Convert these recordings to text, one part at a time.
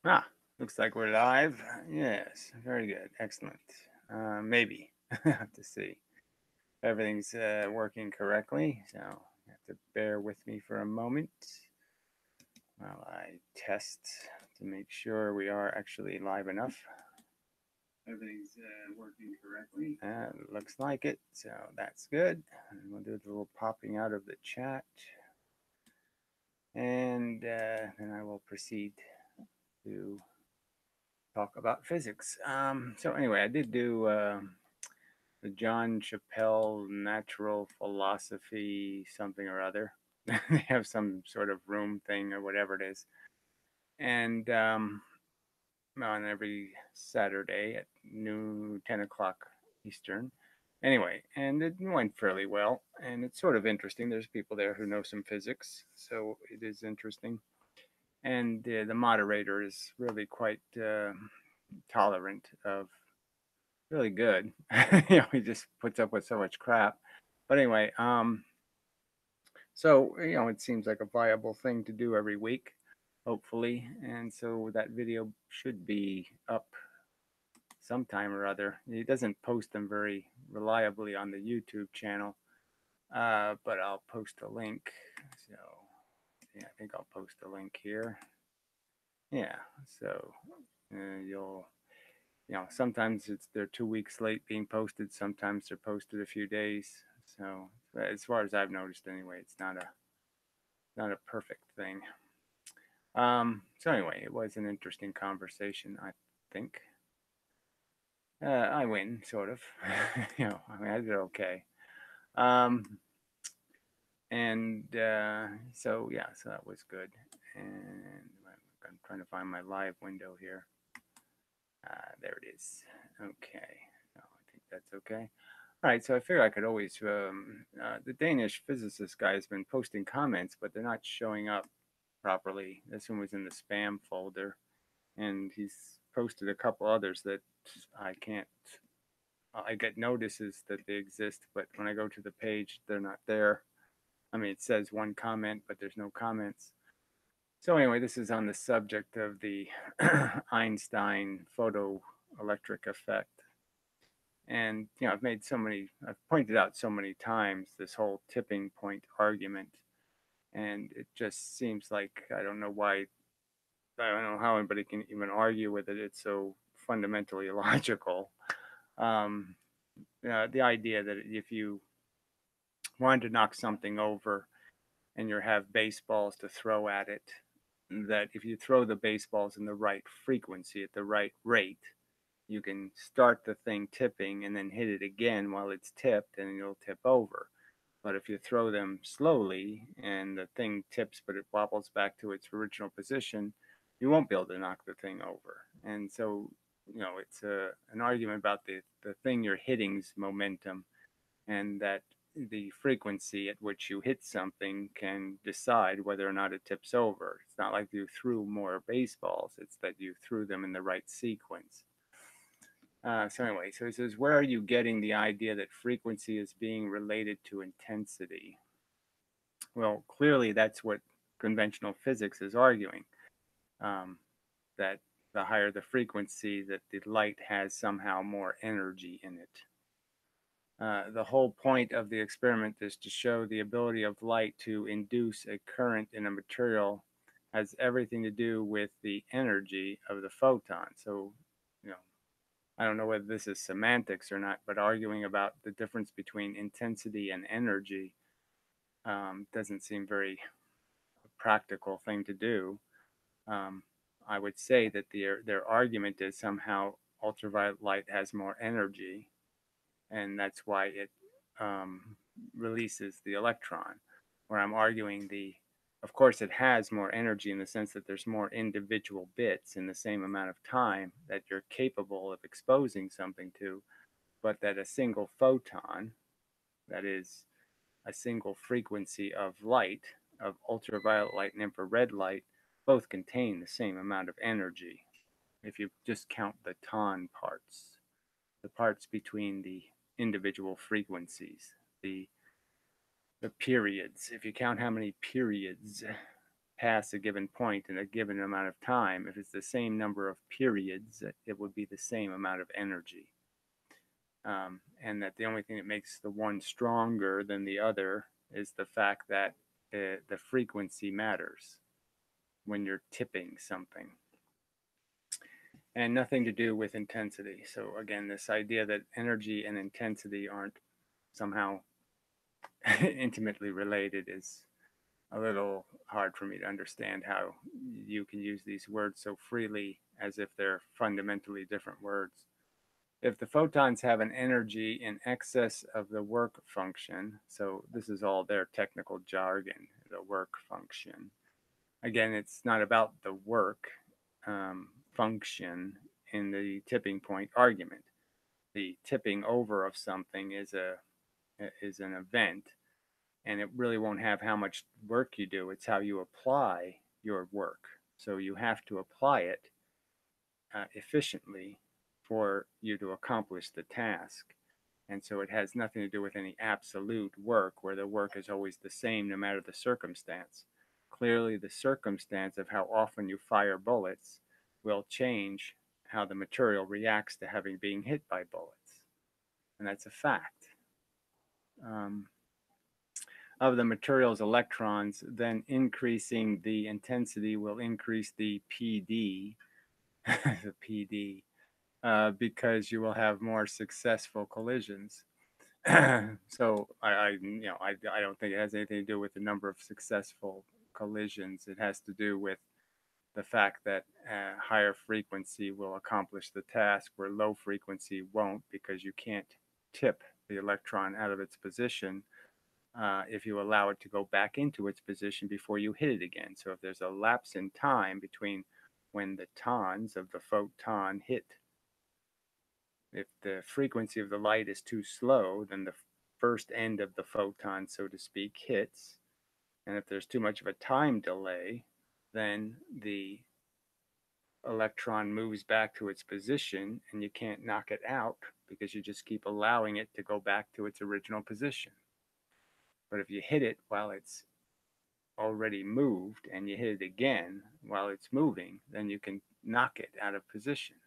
Ah, looks like we're live. Yes, very good. Excellent. Maybe. I have to see. Everything's working correctly, so you have to bear with me for a moment while I test to make sure we are actually live enough. Everything's working correctly. Looks like it, so that's good. And we'll do a little popping out of the chat, and then I will proceed to talk about physics. So anyway, I did do the John Chappell Natural Philosophy something or other. They have some sort of room thing or whatever it is, and on every Saturday at noon, 10 o'clock Eastern. Anyway, and it went fairly well, and it's sort of interesting. There's people there who know some physics, so it is interesting. And the moderator is really quite tolerant of really good. He just puts up with so much crap. But anyway, so it seems like a viable thing to do every week, hopefully. And so that video should be up sometime or other. He doesn't post them very reliably on the YouTube channel, but I'll post a link. So yeah, I think I'll post a link here. Yeah, so you'll sometimes they're 2 weeks late being posted. Sometimes they're posted a few days. So as far as I've noticed, anyway, it's not a perfect thing. So anyway, it was an interesting conversation. I think I win, sort of. I mean, I did okay. Um, and so yeah, so that was good. And I'm trying to find my live window here. There it is. Okay, so I think that's okay. All right, so I figure I could always. The Danish physicist guy has been posting comments, but they're not showing up properly. This one was in the spam folder, and he's posted a couple others that I can't. I get notices that they exist, but when I go to the page, they're not there. I mean, it says one comment, but there's no comments. So anyway, this is on the subject of the Einstein photoelectric effect. And I've pointed out so many times this whole tipping point argument, and it just seems like I don't know how anybody can even argue with it. It's so fundamentally illogical. Um, the idea that if you wanted to knock something over and you have baseballs to throw at it, that if you throw the baseballs in the right frequency at the right rate, you can start the thing tipping and then hit it again while it's tipped and it'll tip over. But if you throw them slowly and the thing tips but it wobbles back to its original position, you won't be able to knock the thing over. And so, it's an argument about the thing you're hitting's momentum, and that the frequency at which you hit something can decide whether or not it tips over. It's not like you threw more baseballs, it's that you threw them in the right sequence. So anyway, so he says, where are you getting the idea that frequency is being related to intensity? Well, clearly that's what conventional physics is arguing, um, that the higher the frequency, that the light has somehow more energy in it. The whole point of the experiment is to show the ability of light to induce a current in a material has everything to do with the energy of the photon. So, you know, I don't know whether this is semantics or not, but arguing about the difference between intensity and energy doesn't seem very practical thing to do. Um, I would say that their argument is somehow ultraviolet light has more energy, and that's why it um, releases the electron. Where I'm arguing of course, it has more energy in the sense that there's more individual bits in the same amount of time that you're capable of exposing something to, but that a single photon, that is a single frequency of light, of ultraviolet light and infrared light, both contain the same amount of energy. If you just count the ton parts, the parts between the individual frequencies, the periods, if you count how many periods pass a given point in a given amount of time, if it's the same number of periods, it would be the same amount of energy. And that the only thing that makes the one stronger than the other is the fact that the frequency matters when you're tipping something, and nothing to do with intensity. So again, this idea that energy and intensity aren't somehow intimately related is a little hard for me to understand, how you can use these words so freely as if they're fundamentally different words. If the photons have an energy in excess of the work function, so this is all their technical jargon, the work function. Again, it's not about the work function in the tipping point argument. The tipping over of something is an event, and it really won't have how much work you do. It's how you apply your work. So you have to apply it efficiently for you to accomplish the task. And so it has nothing to do with any absolute work where the work is always the same no matter the circumstance. Clearly, the circumstance of how often you fire bullets will change how the material reacts to having being hit by bullets. And that's a fact. Of the material's electrons, then increasing the intensity will increase the PD, the PD, because you will have more successful collisions. So I don't think it has anything to do with the number of successful collisions. It has to do with the fact that higher frequency will accomplish the task where low frequency won't, because you can't tip the electron out of its position if you allow it to go back into its position before you hit it again. So if there's a lapse in time between when the tons of the photon hit, if the frequency of the light is too slow, then the first end of the photon, so to speak, hits. And if there's too much of a time delay, then the electron moves back to its position and you can't knock it out because you just keep allowing it to go back to its original position. But if you hit it while it's already moved and you hit it again while it's moving, then you can knock it out of position.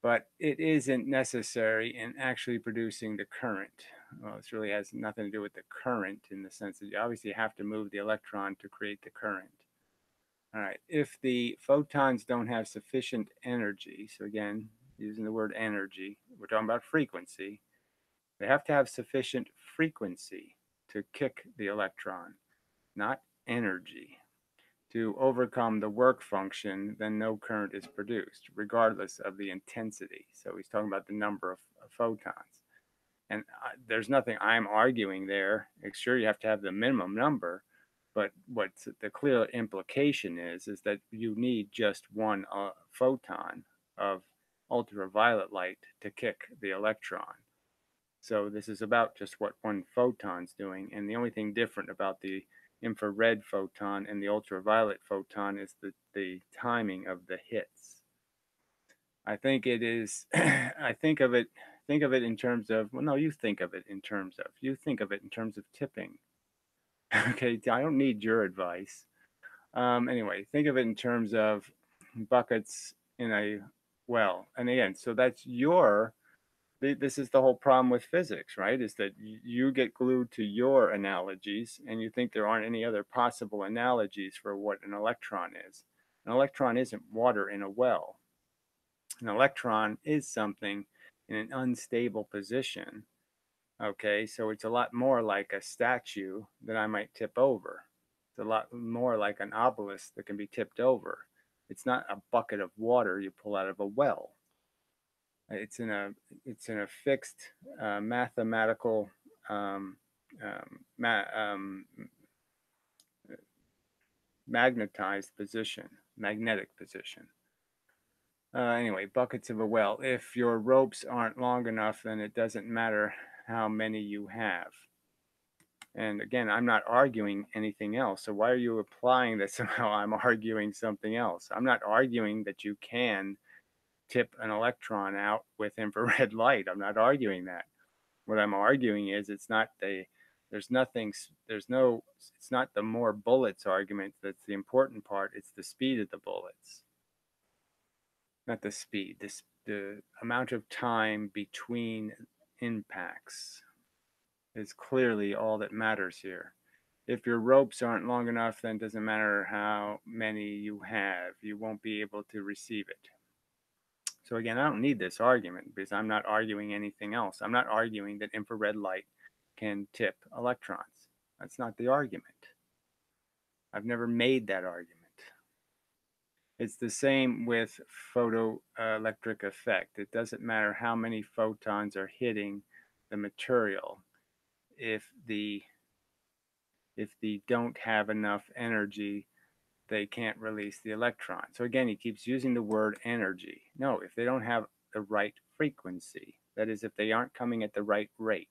But it isn't necessary in actually producing the current. Well, this really has nothing to do with the current in the sense that you obviously have to move the electron to create the current. All right, if the photons don't have sufficient energy, so again, using the word energy, we're talking about frequency, they have to have sufficient frequency to kick the electron, not energy. To overcome the work function, then no current is produced, regardless of the intensity. So he's talking about the number of photons. And there's nothing I'm arguing there. Sure, you have to have the minimum number, but what the clear implication is that you need just one photon of ultraviolet light to kick the electron. So this is about just what one photon's doing. And the only thing different about the infrared photon and the ultraviolet photon is the timing of the hits. I think it is, I think of it in terms of, well, no, you think of it in terms of tipping. Okay, I don't need your advice. Anyway, think of it in terms of buckets in a well. And again, so that's this is the whole problem with physics, right? Is that you get glued to your analogies and you think there aren't any other possible analogies for what an electron is. An electron isn't water in a well. An electron is something in an unstable position. Okay, so it's a lot more like a statue that I might tip over. It's a lot more like an obelisk that can be tipped over. It's not a bucket of water you pull out of a well. It's in a fixed mathematical um, magnetized position, magnetic position. Anyway, buckets of a well. If your ropes aren't long enough, then it doesn't matter how many you have. And again, I'm not arguing anything else. So why are you implying that somehow I'm arguing something else? I'm not arguing that you can tip an electron out with infrared light. I'm not arguing that. What I'm arguing is it's not the There's nothing, there's no, it's not the more bullets argument that's the important part. It's the speed of the bullets, not the speed, the amount of time between impacts is clearly all that matters here. If your ropes aren't long enough, then it doesn't matter how many you have, you won't be able to receive it. So again, I don't need this argument because I'm not arguing anything else. I'm not arguing that infrared light can tip electrons. That's not the argument. I've never made that argument. It's the same with photoelectric effect. It doesn't matter how many photons are hitting the material. If the don't have enough energy, they can't release the electron. So again, he keeps using the word energy. No, if they don't have the right frequency, that is, if they aren't coming at the right rate.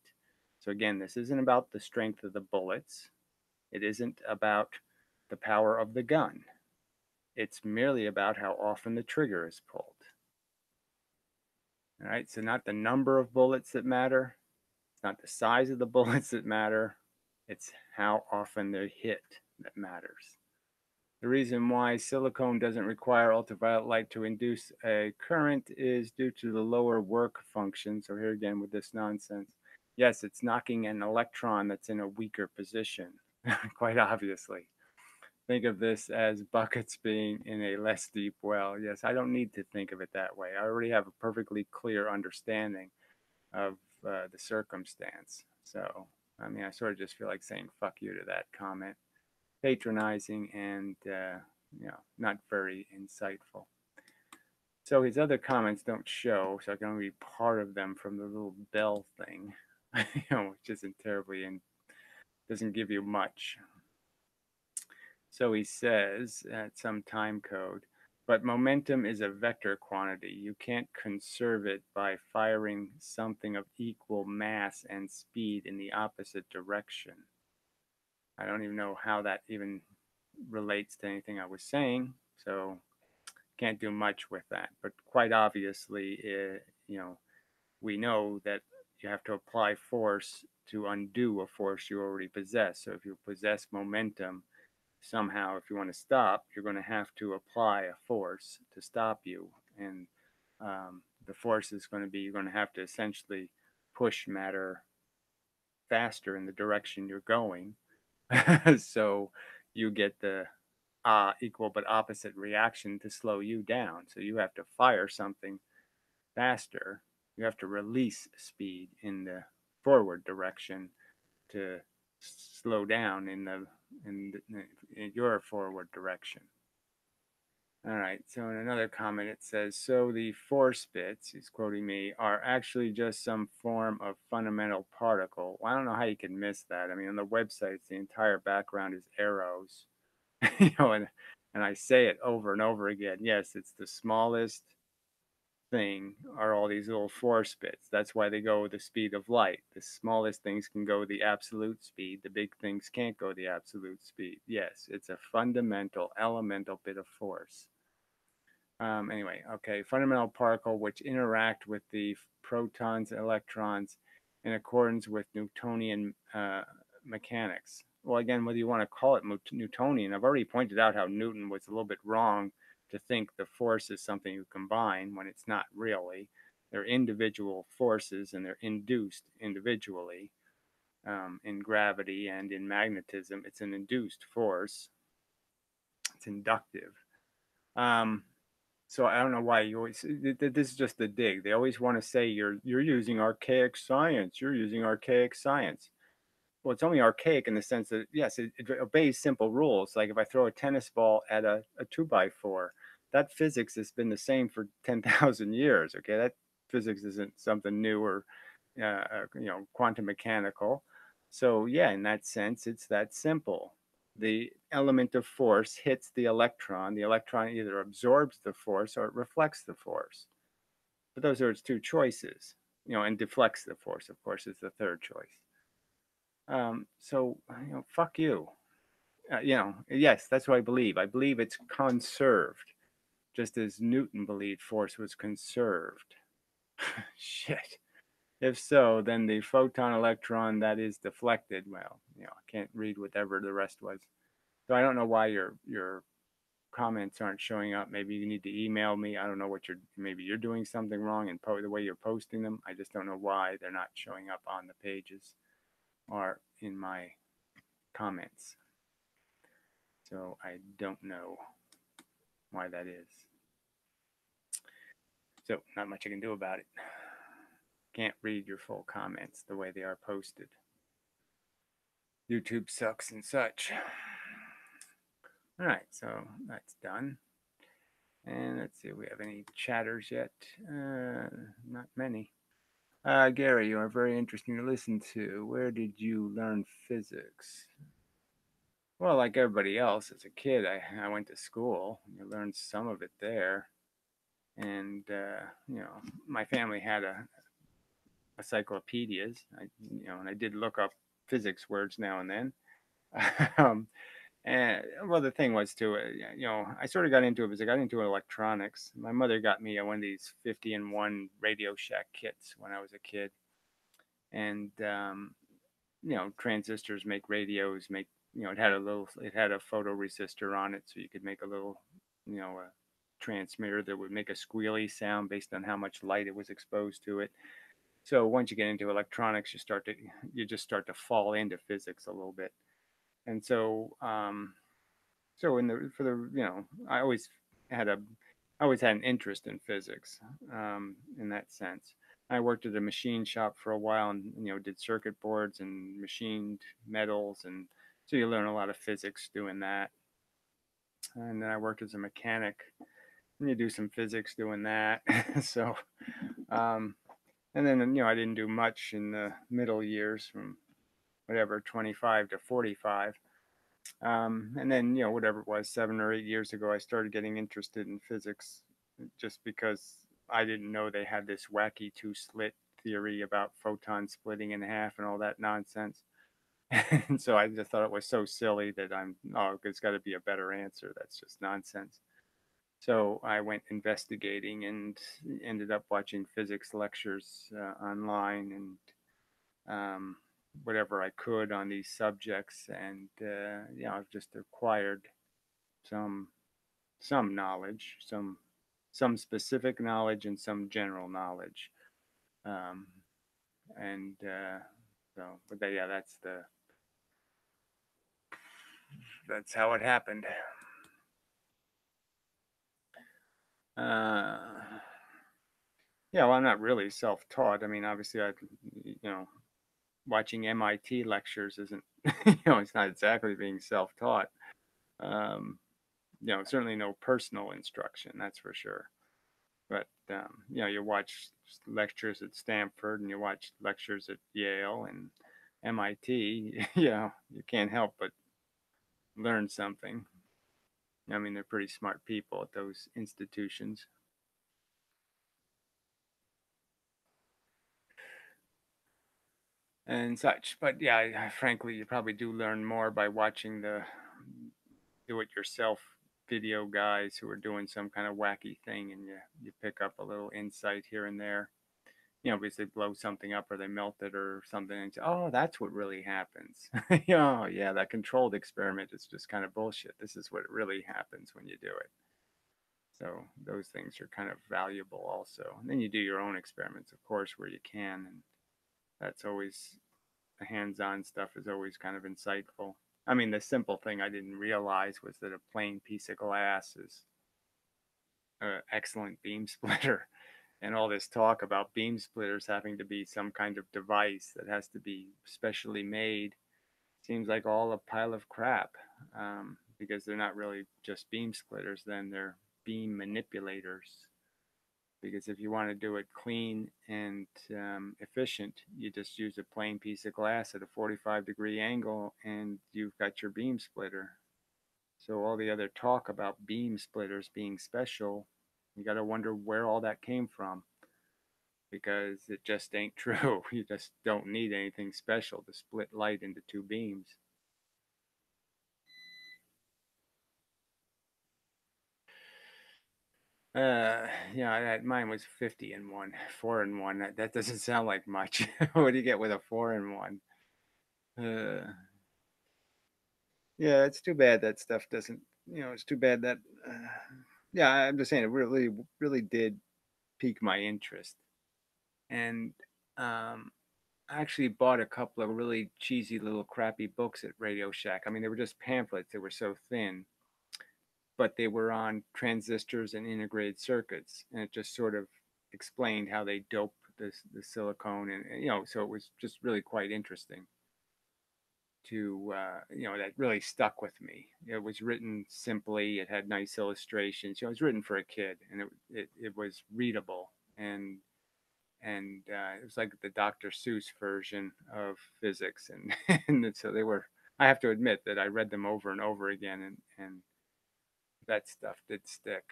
So again, this isn't about the strength of the bullets. It isn't about the power of the gun. It's merely about how often the trigger is pulled. All right, so not the number of bullets that matter, it's not the size of the bullets that matter, it's how often they're hit that matters. The reason why silicone doesn't require ultraviolet light to induce a current is due to the lower work function. So here again with this nonsense. Yes, it's knocking an electron that's in a weaker position, quite obviously. Think of this as buckets being in a less deep well. Yes, I don't need to think of it that way. I already have a perfectly clear understanding of the circumstance. So, I mean, I sort of just feel like saying fuck you to that comment. Patronizing and not very insightful. So his other comments don't show, so I can only read part of them from the little bell thing, which isn't terribly and doesn't give you much. So he says at some time code, but momentum is a vector quantity. You can't conserve it by firing something of equal mass and speed in the opposite direction. I don't even know how that even relates to anything I was saying, so can't do much with that. But quite obviously, we know that you have to apply force to undo a force you already possess. So if you possess momentum, somehow, if you want to stop, you're going to have to apply a force to stop you. And the force is going to be, you're going to have to essentially push matter faster in the direction you're going. So you get the equal but opposite reaction to slow you down. So you have to fire something faster. You have to release speed in the forward direction to slow down in your forward direction. All right, so in another comment it says, so the force bits, he's quoting me, are actually just some form of fundamental particle. Well, I don't know how you can miss that. I mean, on the websites, the entire background is arrows. And I say it over and over again. Yes, it's the smallest thing are all these little force bits. That's why they go with the speed of light. The smallest things can go the absolute speed. The big things can't go the absolute speed. Yes, it's a fundamental, elemental bit of force. Anyway, okay, fundamental particle which interact with the protons and electrons in accordance with Newtonian mechanics. Well, again, whether you want to call it Newtonian, I've already pointed out how Newton was a little bit wrong to think the force is something you combine when it's not really. They're individual forces and they're induced individually. In gravity and in magnetism, it's an induced force. It's inductive. So I don't know why you always, this is just the dig. They always want to say you're using archaic science. You're using archaic science. Well, it's only archaic in the sense that, yes, it obeys simple rules. Like if I throw a tennis ball at a 2x4, that physics has been the same for 10,000 years. Okay, that physics isn't something new or, quantum mechanical. So yeah, in that sense, it's that simple. The element of force hits the electron either absorbs the force or it reflects the force. But those are its two choices, and deflects the force, of course, is the third choice. So, fuck you. Yes, that's what I believe. I believe it's conserved, just as Newton believed force was conserved. Shit. If so, then the photon electron that is deflected, well, I can't read whatever the rest was. So I don't know why your comments aren't showing up. Maybe you need to email me. I don't know what maybe you're doing something wrong in the way you're posting them. I just don't know why they're not showing up on the pages or in my comments. So I don't know why that is. So not much I can do about it. Can't read your full comments the way they are posted. YouTube sucks and such. All right, so that's done. And let's see if we have any chatters yet. Not many. Gary, you are very interesting to listen to. Where did you learn physics? Well, like everybody else, as a kid, I went to school. You learned some of it there. And, my family had encyclopedias. And I did look up physics words now and then. um, and well, the thing was too, I sort of got into it because I got into electronics. My mother got me one of these 50-in-1 Radio Shack kits when I was a kid, and transistors make radios. It had a photoresistor on it, so you could make a little, a transmitter that would make a squealy sound based on how much light it was exposed to it. So once you get into electronics, you just start to fall into physics a little bit. And so I had a I always had an interest in physics, in that sense. I worked at a machine shop for a while, and did circuit boards and machined metals, and so you learn a lot of physics doing that. And then I worked as a mechanic, and you do some physics doing that. So, um, and then I didn't do much in the middle years, from whatever 25 to 45. And then, whatever it was, 7 or 8 years ago, I started getting interested in physics, just because I didn't know they had this wacky two slit theory about photons splitting in half and all that nonsense. And so I just thought it was so silly that there's got to be a better answer. That's just nonsense. So I went investigating and ended up watching physics lectures online, and whatever I could on these subjects, and I've just acquired some knowledge, some specific knowledge, and some general knowledge, um, and so, yeah, that's how it happened. Uh, yeah, well, I'm not really self-taught. I mean, obviously, watching MIT lectures isn't, it's not exactly being self-taught. Um, certainly no personal instruction, that's for sure. But you watch lectures at Stanford, and you watch lectures at Yale and MIT. You can't help but learn something. I mean, they're pretty smart people at those institutions. And such. But yeah, frankly, you probably do learn more by watching the do-it-yourself video guys who are doing some kind of wacky thing, and you pick up a little insight here and there. Because they blow something up or they melt it or something, and say, oh, that's what really happens. Yeah, that controlled experiment is just kind of bullshit. This is what really happens when you do it. So those things are kind of valuable also. And then you do your own experiments, of course, where you can, and that's always, the hands-on stuff is always kind of insightful. I mean, the simple thing I didn't realize was that a plain piece of glass is an excellent beam splitter. And all this talk about beam splitters having to be some kind of device that has to be specially made seems like all a pile of crap, because they're not really just beam splitters, then they're beam manipulators. Because if you want to do it clean and efficient, you just use a plain piece of glass at a 45-degree angle, and you've got your beam splitter. So all the other talk about beam splitters being special, you got to wonder where all that came from, because it just ain't true. You just don't need anything special to split light into two beams. Yeah, mine was 50 in one, 4 in 1. That doesn't sound like much. What do you get with a 4 in 1? Uh, yeah, it's too bad that stuff doesn't, it's too bad that, yeah, I'm just saying it really, really did pique my interest. And I actually bought a couple of really cheesy little crappy books at Radio Shack. I mean, they were just pamphlets, they were so thin, but they were on transistors and integrated circuits. And it just sort of explained how they dope the silicone. So it was just really quite interesting that really stuck with me. It was written simply. It had nice illustrations. It was written for a kid, and it was readable, and it was like the Dr. Seuss version of physics, and and so they were. I have to admit that I read them over and over again, and that stuff did stick.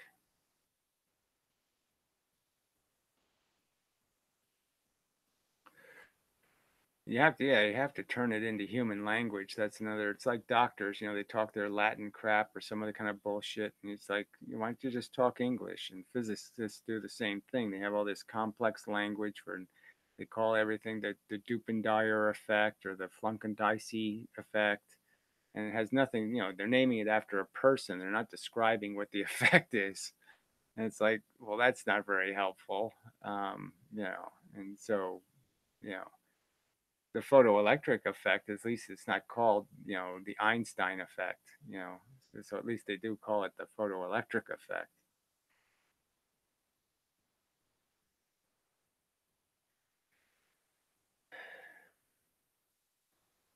You have to turn it into human language. That's another. It's like doctors, they talk their Latin crap or some other kind of bullshit, and it's like, why don't you just talk English? And physicists do the same thing. They have all this complex language for, they call everything the Dupin-Dyer effect or the Flunken-Dicey effect, and it has nothing. They're naming it after a person. They're not describing what the effect is, and it's like, well, that's not very helpful. And so, you know the photoelectric effect, at least it's not called, the Einstein effect, so at least they do call it the photoelectric effect.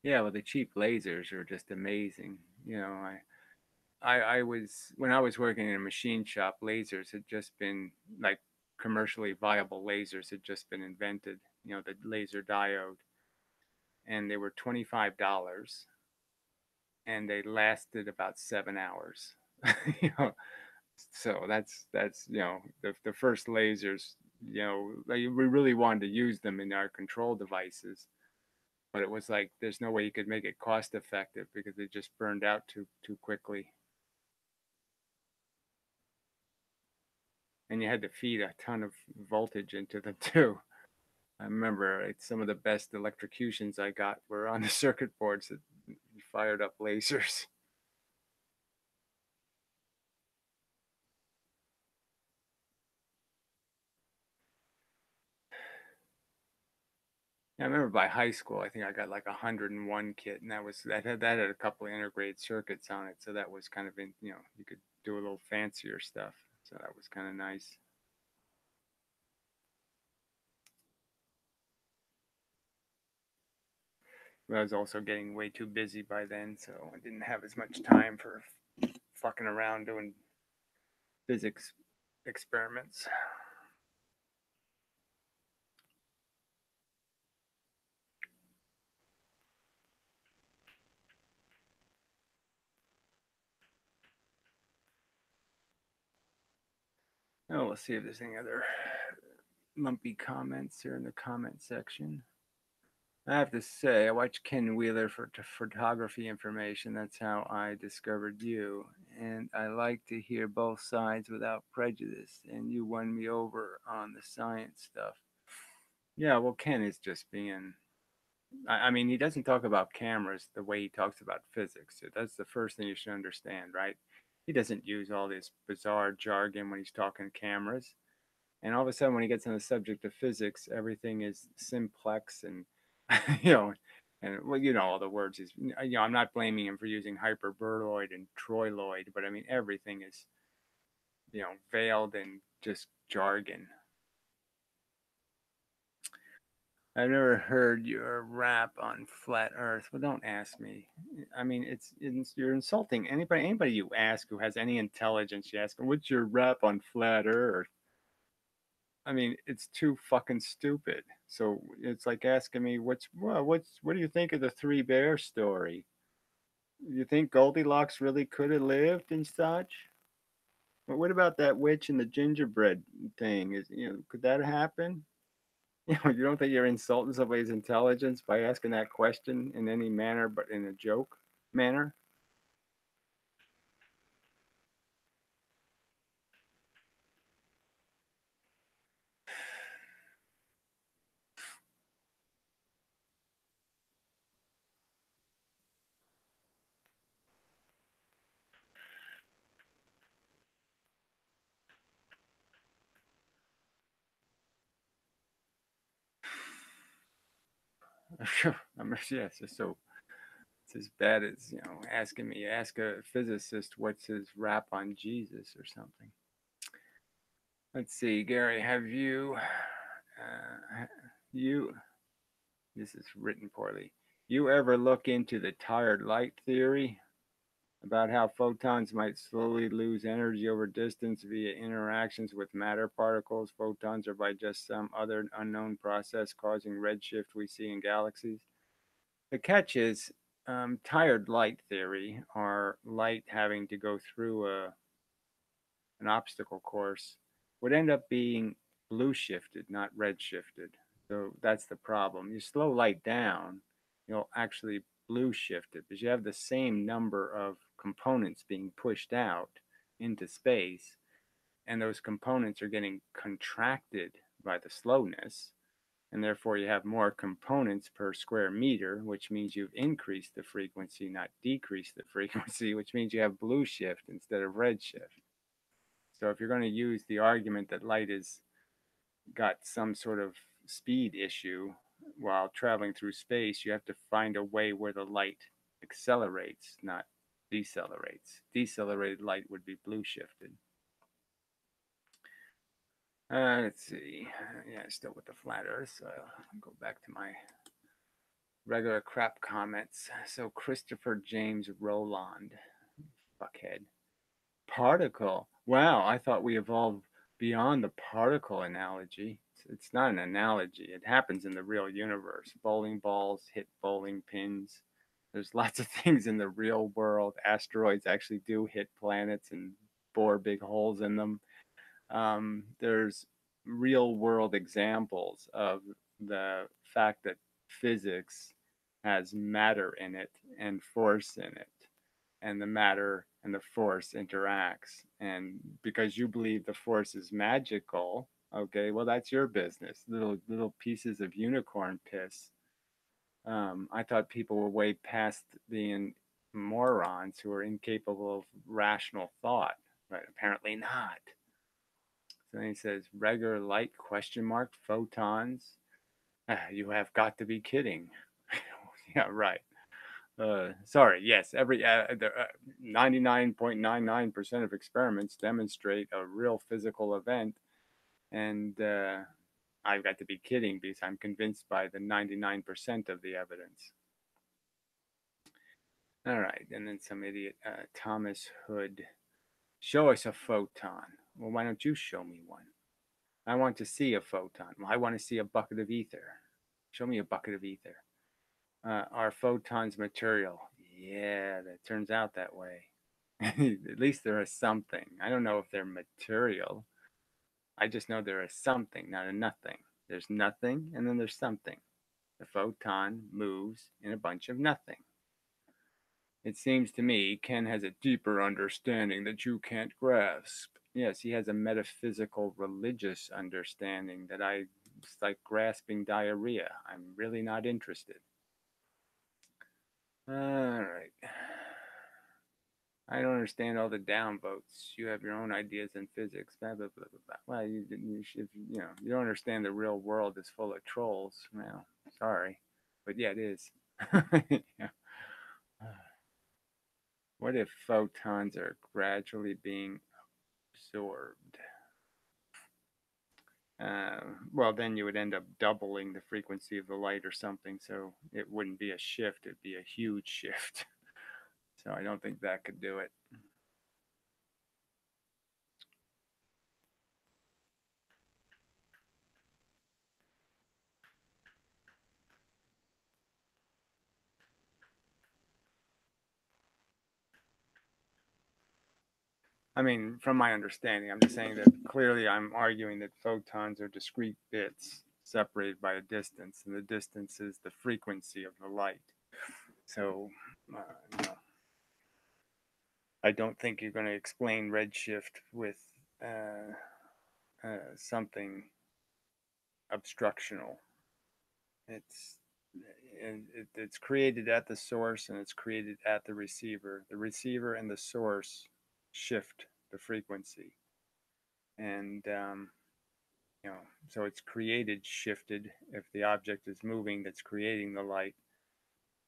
Yeah, well, the cheap lasers are just amazing. I was, when I was working in a machine shop, lasers had just been, like, commercially viable lasers had just been invented, the laser diode, and they were $25, and they lasted about 7 hours. you know, so that's the first lasers, like, we really wanted to use them in our control devices, but it was like there's no way you could make it cost effective because they just burned out too quickly, and you had to feed a ton of voltage into them too. I remember, like, some of the best electrocutions I got were on the circuit boards that fired up lasers. I remember by high school, I think I got like a 101 kit, and that had a couple of integrated circuits on it, so that was kind of you could do a little fancier stuff, so that was kind of nice. But I was also getting way too busy by then, so I didn't have as much time for fucking around doing physics experiments. Oh, we'll see if there's any other lumpy comments here in the comment section. I have to say, I watched Ken Wheeler for photography information. That's how I discovered you. And I like to hear both sides without prejudice. And you won me over on the science stuff. Yeah, well, Ken is just being. I mean, he doesn't talk about cameras the way he talks about physics. That's the first thing you should understand, right? He doesn't use all this bizarre jargon when he's talking cameras. And all of a sudden, when he gets on the subject of physics, everything is simplex and, you know, and, well, all the words. I'm not blaming him for using hyperboloid and troiloid, but I mean, everything is, veiled in just jargon. I've never heard your rap on flat Earth. Well, don't ask me. I mean, you're insulting anybody. Anybody you ask who has any intelligence, you ask them, "What's your rap on flat Earth?" I mean, it's too fucking stupid. So it's like asking me, what do you think of the Three Bears story? You think Goldilocks really could have lived and such? But what about that witch and the gingerbread thing? Could that happen? You don't think you're insulting somebody's intelligence by asking that question in any manner but in a joke manner? Yes, so it's as bad as, asking me, ask a physicist what's his rap on Jesus or something. Let's see, Gary, have you, this is written poorly, you ever look into the tired light theory about how photons might slowly lose energy over distance via interactions with matter particles? Photons are by just some other unknown process causing redshift we see in galaxies. The catch is tired light theory, or light having to go through an obstacle course, would end up being blue shifted, not red shifted. So that's the problem. You slow light down, you'll actually blue shift it because you have the same number of components being pushed out into space, and those components are getting contracted by the slowness, and therefore you have more components per square meter, which means you've increased the frequency, not decreased the frequency, which means you have blue shift instead of red shift. So if you're going to use the argument that light has got some sort of speed issue while traveling through space, you have to find a way where the light accelerates, not decelerates. Decelerated light would be blue shifted. Let's see. Yeah, still with the flat Earth. So I'll go back to my regular crap comments. So Christopher James Roland, fuckhead. Particle. Wow, I thought we evolved beyond the particle analogy. It's not an analogy. It happens in the real universe. Bowling balls hit bowling pins. There's lots of things in the real world. Asteroids actually do hit planets and bore big holes in them. There's real world examples of the fact that physics has matter in it and force in it, and the matter and the force interacts. And because you believe the force is magical, okay, well, that's your business. Little pieces of unicorn piss. I thought people were way past being morons who are incapable of rational thought, but apparently not. So then he says, regular light question mark photons. You have got to be kidding. Yeah, right. Sorry, yes, every 99.99% of experiments demonstrate a real physical event, and I've got to be kidding because I'm convinced by the 99% of the evidence. All right, and then some idiot, Thomas Hood, show us a photon. Well, why don't you show me one? I want to see a photon. Well, I want to see a bucket of ether. Show me a bucket of ether. Are photons material? Yeah, that turns out that way. At least there is something. I don't know if they're material. I just know there is something, not a nothing. There's nothing, and then there's something. The photon moves in a bunch of nothing. It seems to me Ken has a deeper understanding that you can't grasp. Yes, he has a metaphysical, religious understanding that it's like grasping diarrhea. I'm really not interested. All right. I don't understand all the downvotes. You have your own ideas in physics. Blah blah blah blah. Blah. Well, you should, you don't understand the real world is full of trolls. Well, sorry, but yeah, it is. Yeah. What if photons are gradually being absorbed? Uh, well, then you would end up doubling the frequency of the light or something. So it wouldn't be a shift; it'd be a huge shift. So I don't think that could do it. I mean, from my understanding, I'm just saying that clearly I'm arguing that photons are discrete bits separated by a distance, and the distance is the frequency of the light. So, no, I don't think you're going to explain redshift with uh, something obstructional. It's it's created at the source and it's created at the receiver. The receiver and the source shift the frequency, and you know, so it's created shifted if the object is moving that's creating the light,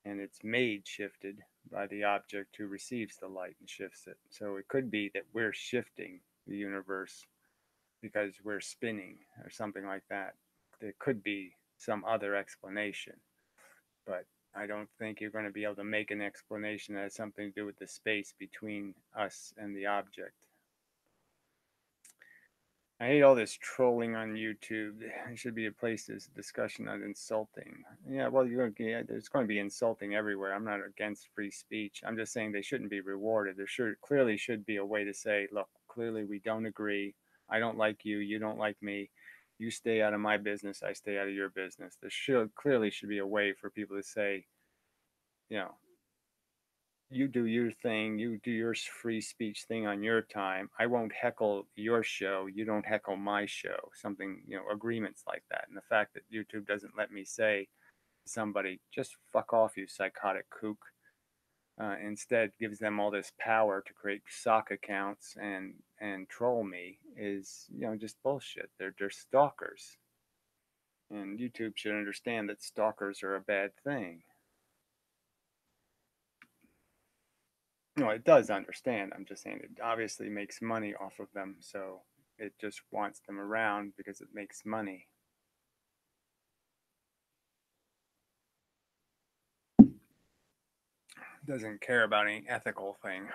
and it's made shifted by the object who receives the light and shifts it. So it could be that we're shifting the universe because we're spinning or something like that. There could be some other explanation, but I don't think you're going to be able to make an explanation that has something to do with the space between us and the object. I hate all this trolling on YouTube. There should be a place that's discussion on insulting. Yeah, well, there's going to be insulting everywhere. I'm not against free speech. I'm just saying they shouldn't be rewarded. There clearly should be a way to say, look, clearly we don't agree. I don't like you. You don't like me. You stay out of my business. I stay out of your business. There clearly should be a way for people to say, you know, you do your thing, you do your free speech thing on your time. I won't heckle your show. You don't heckle my show. Something, agreements like that. And the fact that YouTube doesn't let me say to somebody, just fuck off, you psychotic kook, instead gives them all this power to create sock accounts and troll me is, just bullshit. They're stalkers. And YouTube should understand that stalkers are a bad thing. No, it does understand. I'm just saying it obviously makes money off of them, so it just wants them around because it makes money. It doesn't care about any ethical thing.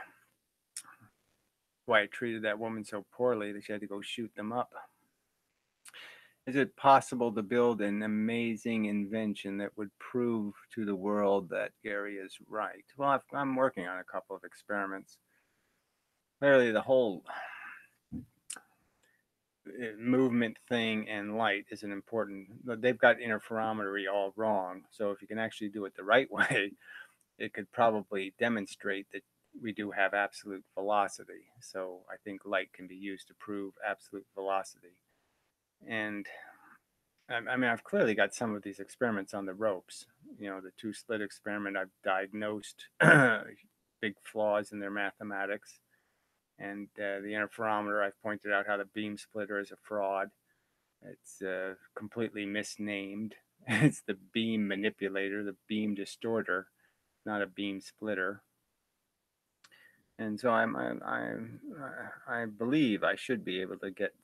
Why it treated that woman so poorly that she had to go shoot them up. Is it possible to build an amazing invention that would prove to the world that Gary is right? Well, I'm working on a couple of experiments. Clearly, the whole movement thing and light is an important. They've got interferometry all wrong. So if you can actually do it the right way, it could probably demonstrate that we do have absolute velocity. So I think light can be used to prove absolute velocity. And I mean, I've clearly got some of these experiments on the ropes. The two slit experiment, I've diagnosed big flaws in their mathematics. And the interferometer, I've pointed out how the beam splitter is a fraud. It's completely misnamed. It's the beam manipulator, the beam distorter, not a beam splitter. And so I believe I should be able to get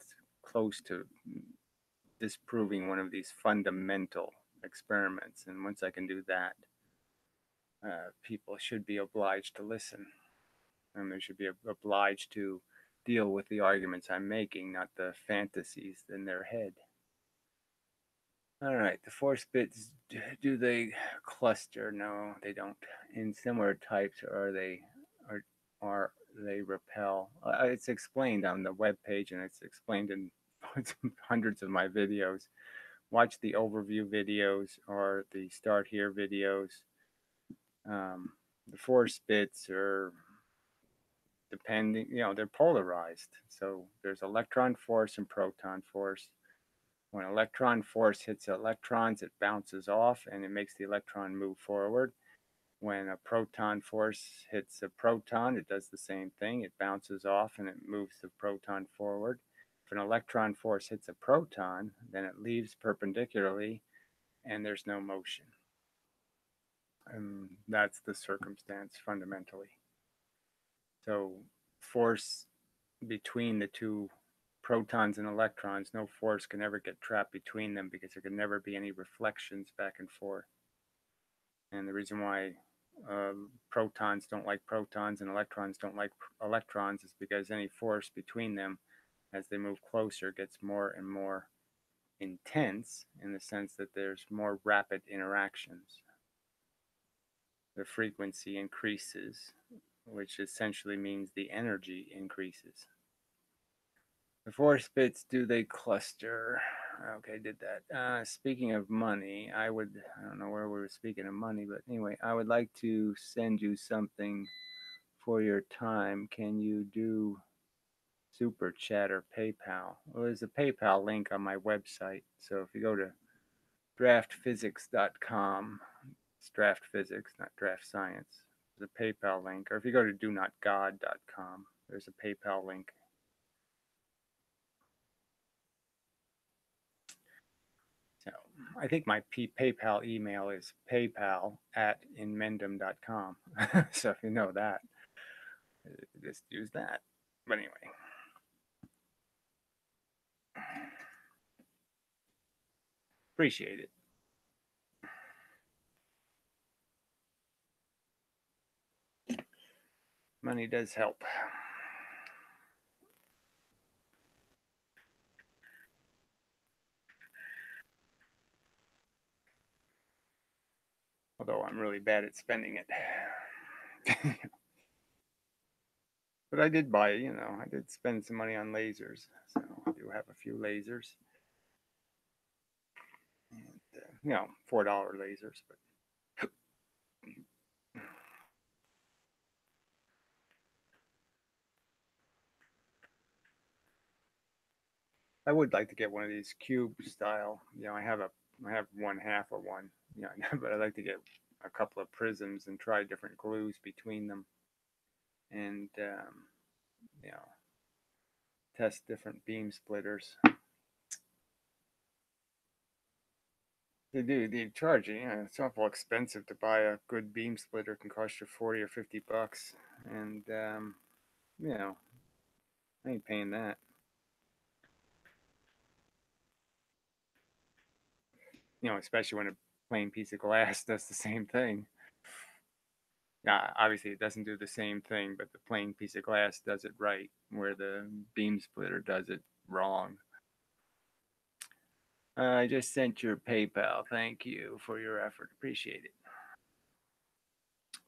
close to disproving one of these fundamental experiments. And once I can do that, people should be obliged to listen, and they should be obliged to deal with the arguments I'm making, not the fantasies in their head. All right, the force bits, do they cluster? No, they don't. In similar types, or are they repel? It's explained on the web page, and it's explained in hundreds of my videos. Watch the overview videos or the start here videos. The force bits are depending, they're polarized. So there's electron force and proton force. When electron force hits electrons, it bounces off and it makes the electron move forward. When a proton force hits a proton, it does the same thing. It bounces off and it moves the proton forward. If an electron force hits a proton, then it leaves perpendicularly and there's no motion. And that's the circumstance fundamentally. So force between the two protons and electrons, no force can ever get trapped between them because there can never be any reflections back and forth. And the reason why protons don't like protons and electrons don't like electrons is because any force between them as they move closer gets more and more intense, in the sense that there's more rapid interactions. The frequency increases, which essentially means the energy increases. The force bits, do they cluster? Okay, did that. Speaking of money, I don't know where we were speaking of money, but anyway, I would like to send you something for your time. Can you do Super Chat or PayPal? Well, there's a PayPal link on my website. So if you go to draftphysics.com, it's draft physics, not draft science. There's a PayPal link. Or if you go to donotgod.com, there's a PayPal link. I think my PayPal email is paypal@inmendum.com. So if you know that, just use that. But anyway, appreciate it. Money does help. Although I'm really bad at spending it. But I did buy, I did spend some money on lasers. So I do have a few lasers. And, $4 lasers. But I would like to get one of these cube style. I have one half of one. But I'd like to get a couple of prisms and try different glues between them, and you know, test different beam splitters. They charge you. It's awful expensive to buy a good beam splitter. It can cost you 40 or $50, and you know, I ain't paying that. Especially when a plain piece of glass does the same thing. Obviously, it doesn't do the same thing, but the plain piece of glass does it right, where the beam splitter does it wrong. I just sent your PayPal. Thank you for your effort. Appreciate it.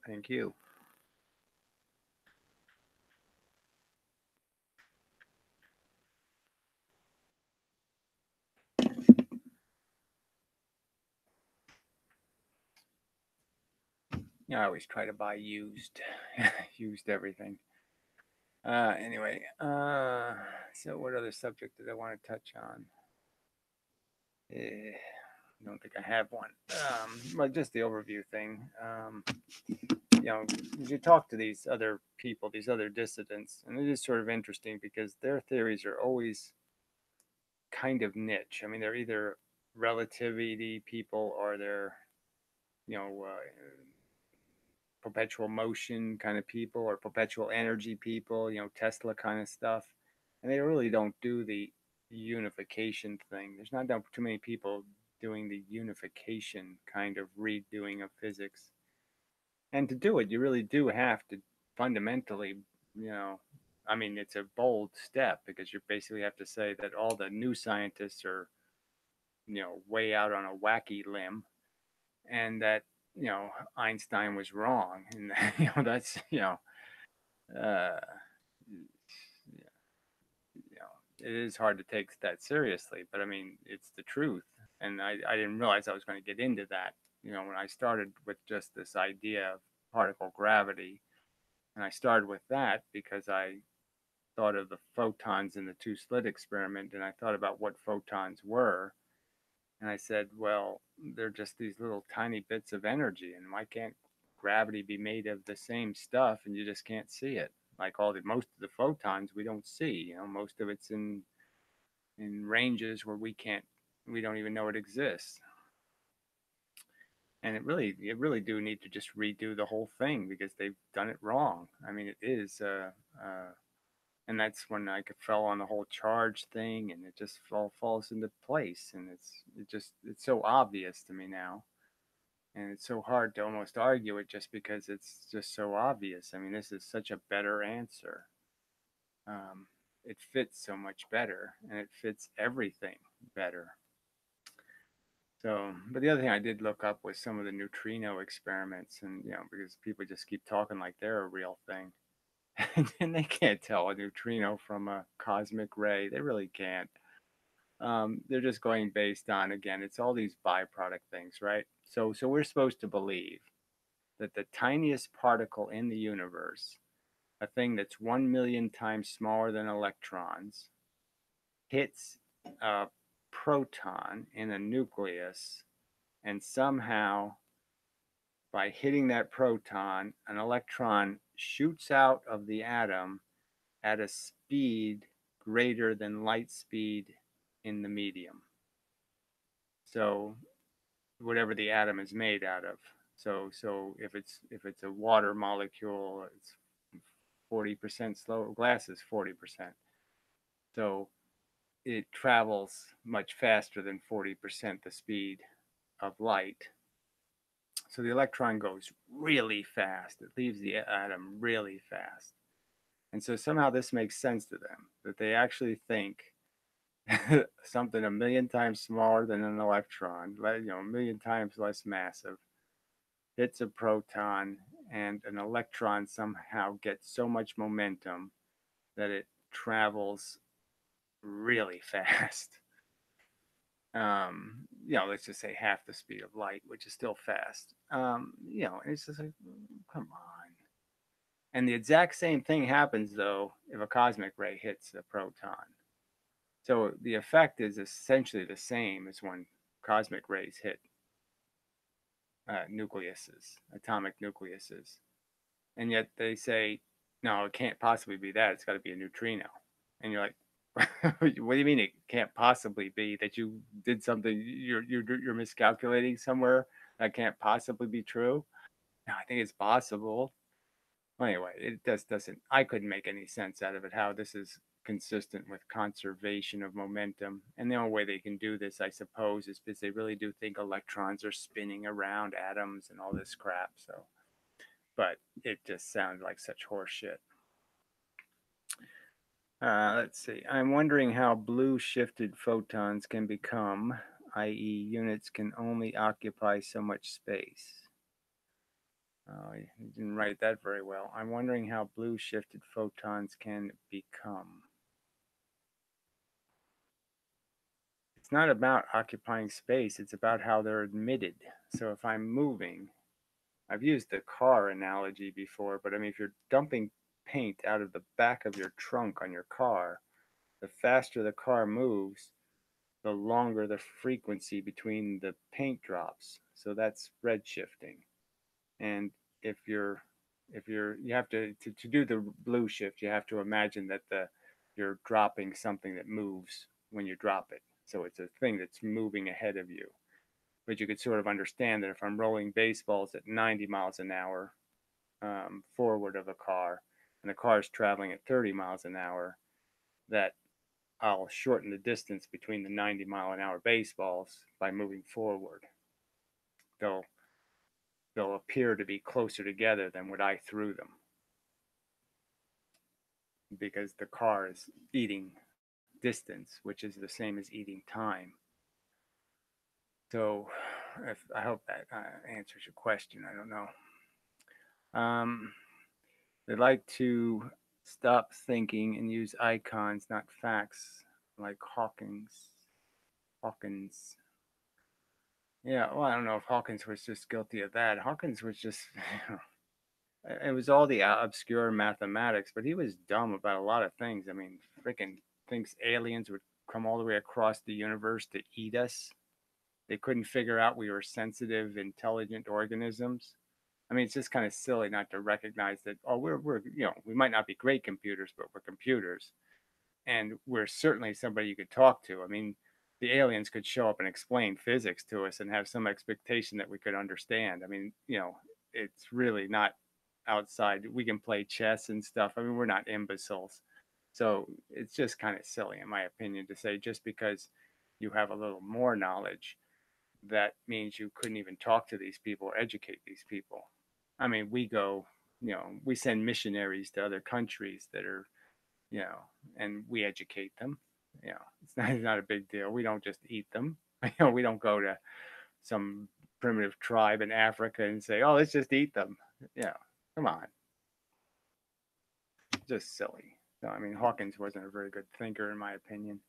Thank you. I always try to buy used, used everything. Anyway, so what other subject did I want to touch on? I don't think I have one. But just the overview thing. You talk to these other people, these other dissidents, and it is sort of interesting because their theories are always kind of niche. I mean, they're either relativity people or they're, you know, uh, perpetual motion kind of people or perpetual energy people, Tesla kind of stuff. And they really don't do the unification thing. There's not too many people doing the unification kind of redoing of physics. And to do it, you really do have to fundamentally, you know, I mean, it's a bold step because you basically have to say that all the new scientists are, way out on a wacky limb, and that, Einstein was wrong. And, that's, uh, it is hard to take that seriously, but I mean, it's the truth. And I didn't realize I was going to get into that, when I started with just this idea of particle gravity. And I started with that because I thought of the photons in the two slit experiment and I thought about what photons were. And I said, well, they're just these little tiny bits of energy. And why can't gravity be made of the same stuff and you just can't see it? Like most of the photons we don't see, most of it's in ranges where we don't even know it exists. And it really do need to just redo the whole thing because they've done it wrong. I mean, it is and that's when I fell on the whole charge thing, and it just falls into place, and it's so obvious to me now, and it's so hard to almost argue it just because it's just so obvious. I mean, this is such a better answer. Um, it fits so much better, and it fits everything better. So, but the other thing I did look up was some of the neutrino experiments, and because people just keep talking like they're a real thing. And they can't tell a neutrino from a cosmic ray. They really can't. They're just going based on, again, it's all these byproduct things, right? So we're supposed to believe that the tiniest particle in the universe, a thing that's 1 million times smaller than electrons, hits a proton in a nucleus, and somehow by hitting that proton, an electron shoots out of the atom at a speed greater than light speed in the medium. So whatever the atom is made out of. So if it's a water molecule, it's 40% slow. Glass is 40%. So it travels much faster than 40% the speed of light. So the electron goes really fast. It leaves the atom really fast. And so somehow this makes sense to them that they actually think something a million times smaller than an electron, a million times less massive, hits a proton, and an electron somehow gets so much momentum that it travels really fast. Let's just say half the speed of light, which is still fast. It's just like, come on. And the exact same thing happens though if a cosmic ray hits a proton. So the effect is essentially the same as when cosmic rays hit nucleuses, atomic nucleuses. And yet they say, no, it can't possibly be that. It's got to be a neutrino. And you're like, what do you mean it can't possibly be that you did something? You're miscalculating somewhere that can't possibly be true. No, I think it's possible. Well, anyway, it just doesn't. I couldn't make any sense out of it. How this is consistent with conservation of momentum, and the only way they can do this, I suppose, is because they really do think electrons are spinning around atoms and all this crap. So, but it just sounds like such horseshit. Let's see. I'm wondering how blue shifted photons can become, i.e., units can only occupy so much space. Oh, you didn't write that very well. I'm wondering how blue shifted photons can become. It's not about occupying space, it's about how they're emitted. So if I'm moving, I've used the car analogy before, but I mean, if you're dumping paint out of the back of your trunk on your car, the faster the car moves, the longer the frequency between the paint drops. So that's redshifting. And if you're you have to do the blue shift, you have to imagine that you're dropping something that moves when you drop it. So it's a thing that's moving ahead of you. But you could sort of understand that if I'm rolling baseballs at 90 miles an hour forward of a car, and the car is traveling at 30 miles an hour, that I'll shorten the distance between the 90-mile-an-hour baseballs by moving forward. They'll they'll appear to be closer together than when I threw them because the car is eating distance, which is the same as eating time. So, I hope that answers your question. I don't know. They like to stop thinking and use icons, not facts, like Hawkins. Hawkins. Yeah, well, I don't know if Hawkins was just guilty of that. Hawkins was just, it was all the obscure mathematics, but he was dumb about a lot of things. I mean, freaking thinks aliens would come all the way across the universe to eat us. They couldn't figure out we were sensitive, intelligent organisms. I mean, it's just kind of silly not to recognize that, oh, we're we might not be great computers, but we're computers. And we're certainly somebody you could talk to. I mean, the aliens could show up and explain physics to us and have some expectation that we could understand. I mean, it's really not outside. We can play chess and stuff. I mean, we're not imbeciles. So it's just kind of silly, in my opinion, to say just because you have a little more knowledge, that means you couldn't even talk to these people or educate these people. I mean, we send missionaries to other countries that are, and we educate them. It's not a big deal. We don't just eat them. We don't go to some primitive tribe in Africa and say, "Oh, let's just eat them." Come on, just silly. So, I mean, Hawkins wasn't a very good thinker, in my opinion,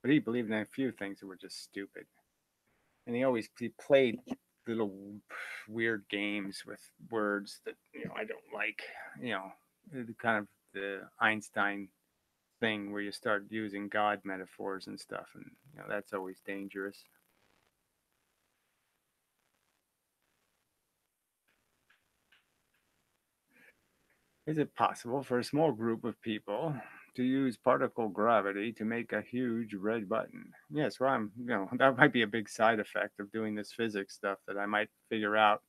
but he believed in a few things that were just stupid. And he played little weird games with words that I don't like. Kind of the Einstein thing where you start using God metaphors and stuff, and that's always dangerous. Is it possible for a small group of people to use particle gravity to make a huge red button. Yes, well, that might be a big side effect of doing this physics stuff, that I might figure out,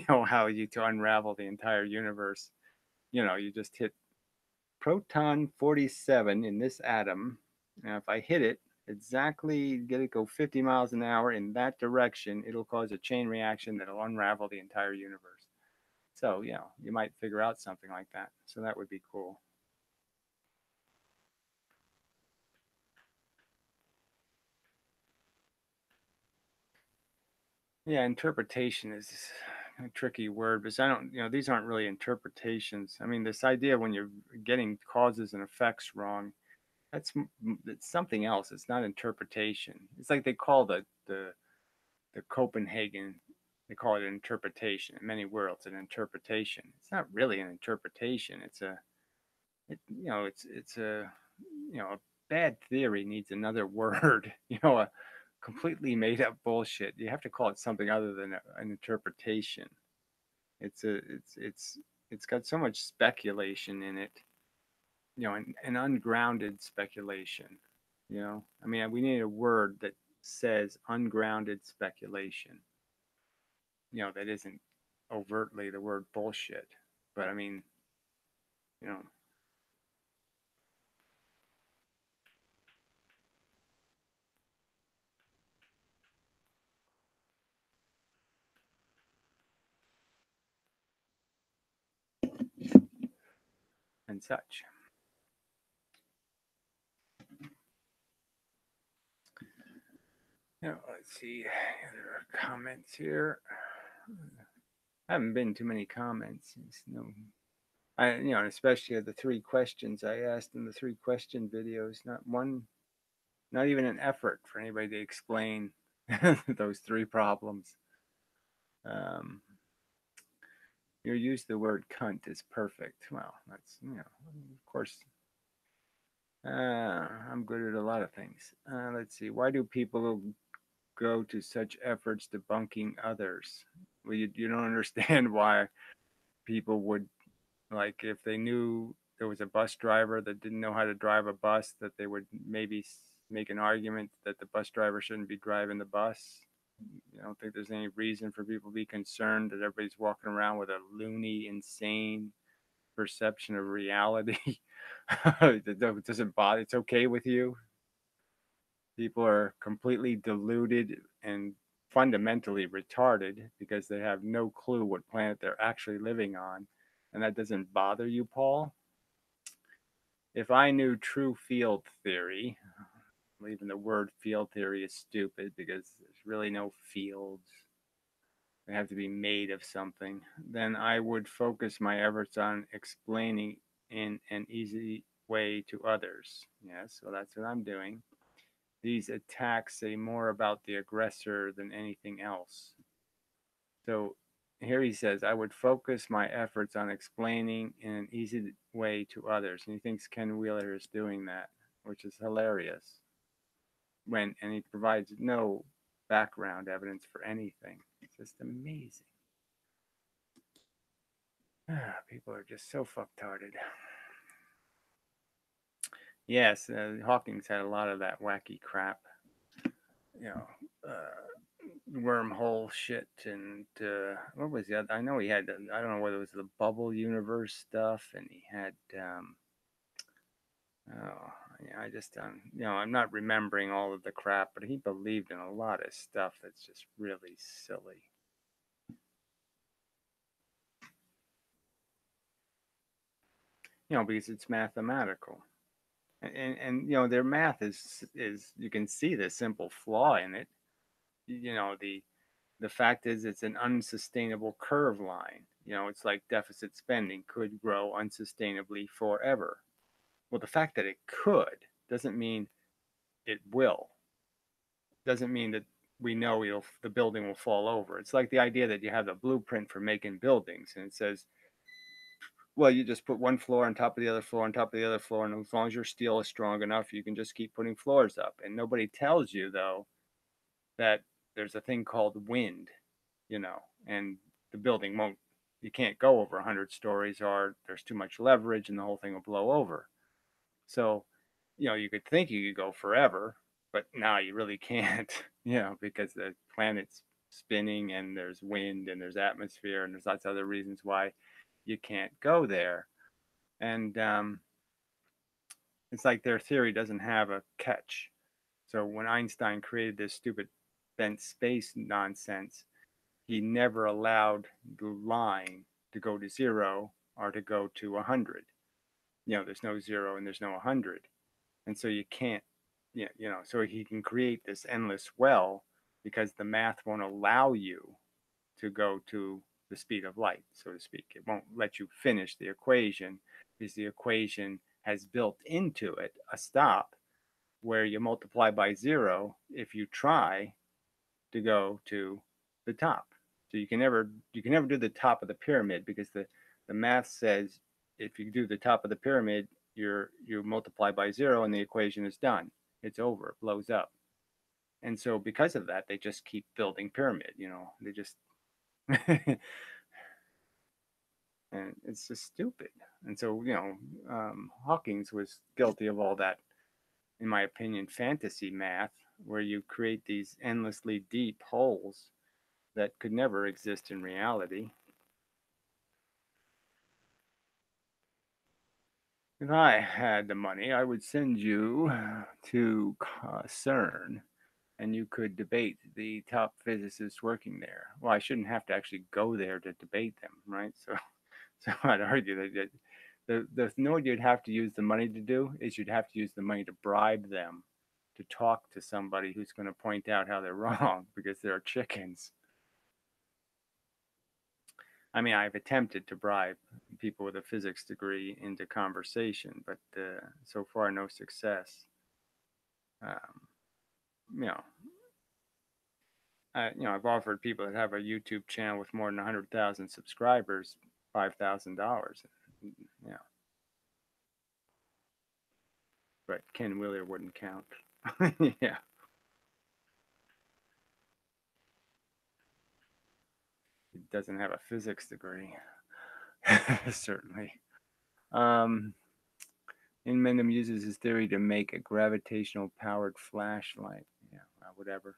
how to unravel the entire universe. You just hit proton 47 in this atom. And if I hit it exactly, get it go 50 miles an hour in that direction, it'll cause a chain reaction that'll unravel the entire universe. So, you might figure out something like that. So that would be cool. Yeah, interpretation is a tricky word, because I don't, these aren't really interpretations. I mean, this idea when you're getting causes and effects wrong, it's something else. It's not interpretation. It's like they call the Copenhagen, they call it an interpretation. In many worlds, an interpretation. It's not really an interpretation. It's a, a bad theory needs another word. A completely made up bullshit. You have to call it something other than an interpretation. It's a, it's got so much speculation in it. An ungrounded speculation. I mean, we need a word that says ungrounded speculation. That isn't overtly the word bullshit, but I mean, you know, and such. Let's see. There are comments here. I haven't been too many comments. Especially the 3 questions I asked in the 3 question videos. Not one, not even an effort for anybody to explain those 3 problems. Your use of the word cunt is perfect. Well, that's, of course, I'm good at a lot of things. Let's see. Why do people go to such efforts debunking others? Well, you don't understand why people would, like, if they knew there was a bus driver that didn't know how to drive a bus, that they would maybe make an argument that the bus driver shouldn't be driving the bus. I don't think there's any reason for people to be concerned that everybody's walking around with a loony, insane perception of reality. It doesn't bother. It's okay with you. People are completely deluded and fundamentally retarded because they have no clue what planet they're actually living on. And that doesn't bother you, Paul? If I knew true field theory, even the word field theory is stupid because there's really no fields. They have to be made of something. Then I would focus my efforts on explaining in an easy way to others. Yes, well, that's what I'm doing. These attacks say more about the aggressor than anything else. So here he says, I would focus my efforts on explaining in an easy way to others. And he thinks Ken Wheeler is doing that, which is hilarious. And he provides no background evidence for anything. It's just amazing. People are just so fucktarded. Yes, Hawking's had a lot of that wacky crap. Wormhole shit, and what was the other? I know he had, I don't know whether it was the bubble universe stuff, and he had oh yeah, I just I'm not remembering all of the crap, but he believed in a lot of stuff that's just really silly. Because it's mathematical. And their math is you can see the simple flaw in it. The fact is it's an unsustainable curve line. It's like deficit spending could grow unsustainably forever. Well, the fact that it could doesn't mean it will. Doesn't mean that we know the building will fall over. It's like the idea that you have the blueprint for making buildings, and it says, well, you just put one floor on top of the other floor on top of the other floor, and as long as your steel is strong enough, you can just keep putting floors up. And nobody tells you, though, that there's a thing called wind, and the building won't, you can't go over 100 stories, or there's too much leverage and the whole thing will blow over. So, you could think you could go forever, but now you really can't, because the planet's spinning and there's wind and there's atmosphere and there's lots of other reasons why you can't go there. And it's like their theory doesn't have a catch. So when Einstein created this stupid bent space nonsense, he never allowed the line to go to zero or to go to 100. There's no zero and there's no 100. And so you can't, so he can create this endless well because the math won't allow you to go to the speed of light, so to speak. It won't let you finish the equation because the equation has built into it a stop where you multiply by zero if you try to go to the top. So you can never do the top of the pyramid because the math says if you do the top of the pyramid, you multiply by zero and the equation is done. It's over, it blows up. And so because of that, they just keep building pyramid, they just and it's just stupid. And so, Hawkins was guilty of all that, in my opinion, fantasy math, where you create these endlessly deep holes that could never exist in reality. If I had the money, I would send you to CERN and you could debate the top physicists working there. Well, I shouldn't have to actually go there to debate them, right? So I'd argue that the you know what you'd have to use the money to do is you'd have to use the money to bribe them to talk to somebody who's going to point out how they're wrong because they're chickens. I mean, I've attempted to bribe people with a physics degree into conversation, but so far no success. Um, you know, I've offered people that have a YouTube channel with more than 100,000 subscribers $5,000. Yeah, but Ken Wheeler wouldn't count. Yeah, he doesn't have a physics degree. Certainly. Um, Inman uses his theory to make a gravitational powered flashlight. Yeah, whatever.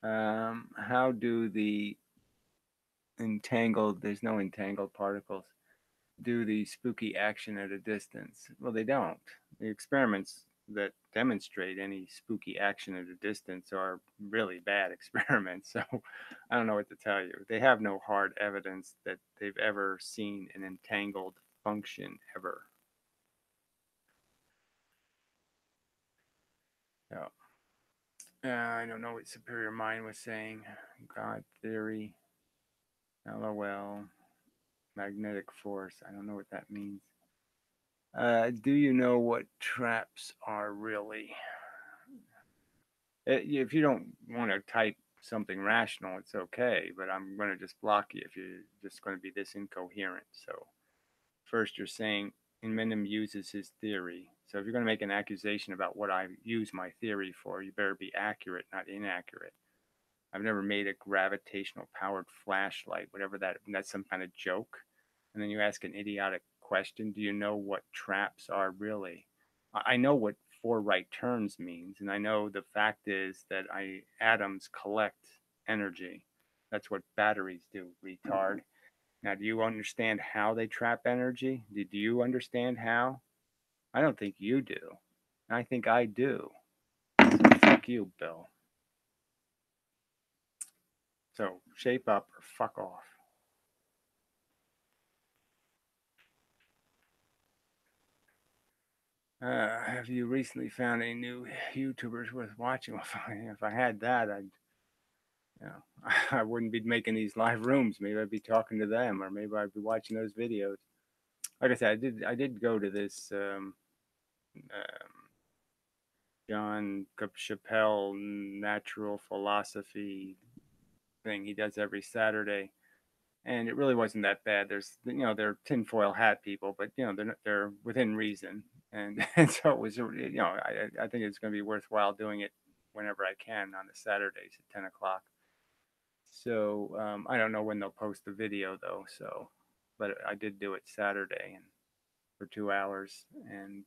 How do the there's no entangled particles, do the spooky action at a distance? Well, they don't. The experiments that demonstrate any spooky action at a distance are really bad experiments. So I don't know what to tell you. They have no hard evidence that they've ever seen an entangled function ever. So I don't know what Superior Mind was saying. God theory, LOL, magnetic force. I don't know what that means. Do you know what traps are really? If you don't want to type something rational, it's okay, but I'm going to just block you if you're just going to be this incoherent. So, first, you're saying Inmenem uses his theory. So, if you're going to make an accusation about what I use my theory for, you better be accurate, not inaccurate. I've never made a gravitational powered flashlight, whatever that's some kind of joke. And then you ask an idiotic question, do you know what traps are really? I know what four right turns means, and I know the fact is that atoms collect energy. That's what batteries do, retard. Now, do you understand how they trap energy? Do you understand how? I don't think you do. I think I do. So fuck you, Bill. So shape up or fuck off. Have you recently found any new YouTubers worth watching? Well, if I had that, I wouldn't be making these live rooms. Maybe I'd be talking to them, or maybe I'd be watching those videos. Like I said, I did go to this John Chappelle natural philosophy thing he does every Saturday, and it really wasn't that bad. They're tinfoil hat people, but they're within reason, and and so it was. I think it's going to be worthwhile doing it whenever I can on the Saturdays at 10 o'clock. So I don't know when they'll post the video though. So, but I did do it Saturday, and for 2 hours. And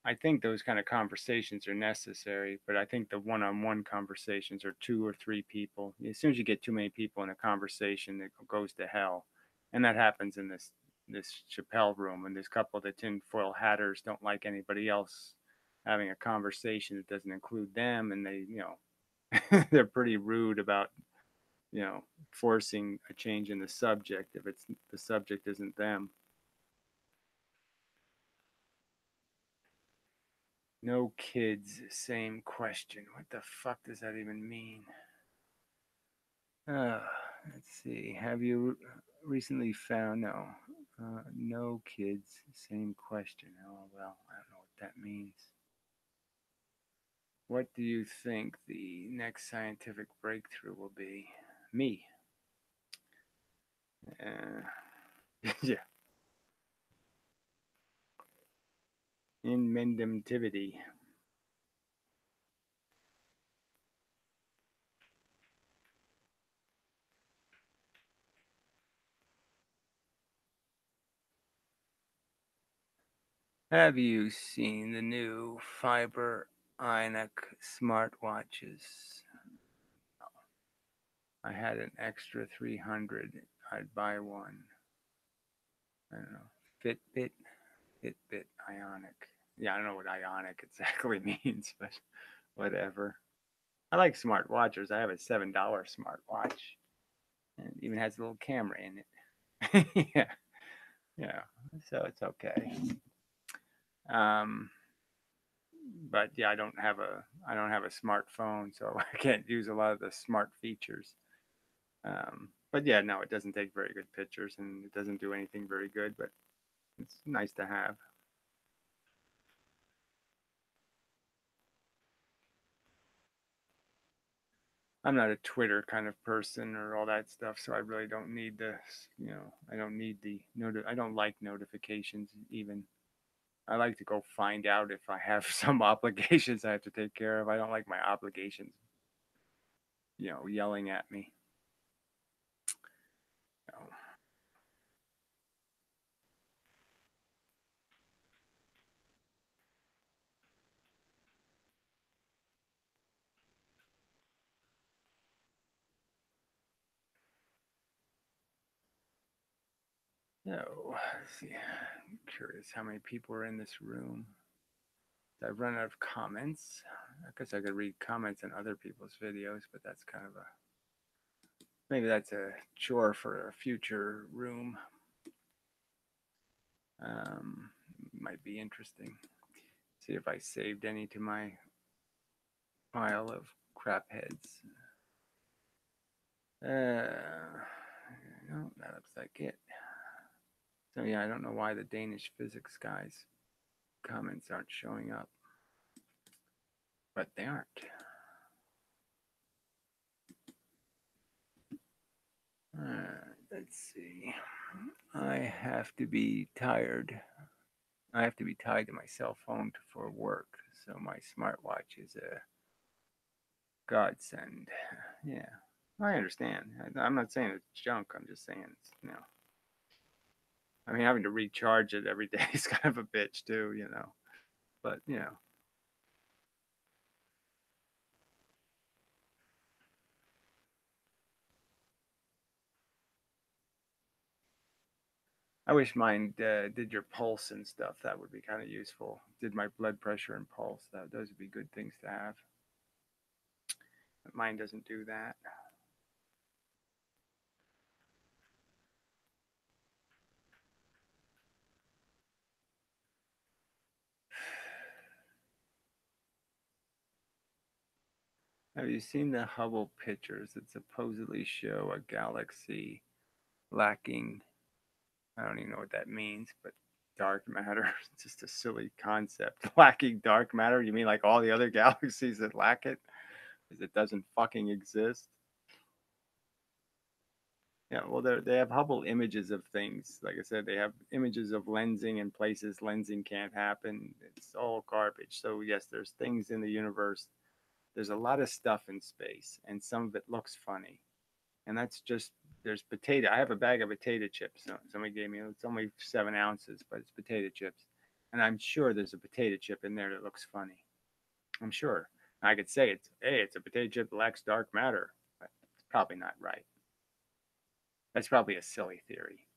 I think those kind of conversations are necessary, but I think the one-on-one conversations are 2 or 3 people. As soon as you get too many people in a conversation, it goes to hell, and that happens in this Chappelle room. And this couple of the tinfoil hatters don't like anybody else having a conversation that doesn't include them, and they, they're pretty rude about, forcing a change in the subject if it's the subject isn't them. No kids, same question. What the fuck does that even mean? Uh, let's see. Have you recently found no? No kids, same question. Oh well, I don't know what that means. What do you think the next scientific breakthrough will be? Me. Uh, yeah. Inventivity. Have you seen the new fiber Ionic smartwatches? I had an extra 300. I'd buy one. I don't know. Fitbit, Fitbit Ionic. Yeah, I don't know what Ionic exactly means, but whatever. I like smartwatches. I have a $7 smartwatch, and it even has a little camera in it. Yeah, yeah. So it's okay. Um, but yeah, I don't have a smartphone, so I can't use a lot of the smart features. But yeah, no, it doesn't take very good pictures, and it doesn't do anything very good, but it's nice to have. I'm not a Twitter kind of person or all that stuff, so I really don't need I don't need I don't like notifications even. I like to go find out if I have some obligations I have to take care of. I don't like my obligations, yelling at me. So, let's see. I'm curious how many people are in this room. I've run out of comments. I guess I could read comments on other people's videos, but that's kind of a maybe that's a chore for a future room. Um, Might be interesting. See if I saved any to my pile of crap heads. No, that looks like it. So yeah, I don't know why the Danish physics guys comments aren't showing up, but they aren't. Let's see. I have to be tired. I have to be tied to my cell phone for work, so my smartwatch is a godsend. Yeah, I understand. I'm not saying it's junk. I'm just saying it's. I mean, having to recharge it every day is kind of a bitch too. But I wish mine did your pulse and stuff. That would be kind of useful. Did my blood pressure and pulse. Those would be good things to have. But mine doesn't do that. Have you seen the Hubble pictures that supposedly show a galaxy lacking? I don't even know what that means, but dark matter. It's just a silly concept. Lacking dark matter? You mean like all the other galaxies that lack it? Because it doesn't fucking exist? Yeah, well, they have Hubble images of things. Like I said, they have images of lensing in places lensing can't happen. It's all garbage. So, yes, there's things in the universe. There's a lot of stuff in space, and some of it looks funny. And that's just there's potato. I have a bag of potato chips. Somebody gave me. It's only 7 ounces, but it's potato chips, and I'm sure there's a potato chip in there that looks funny. I'm sure. I could say it's a potato chip that lacks dark matter, but it's probably not right. That's probably a silly theory.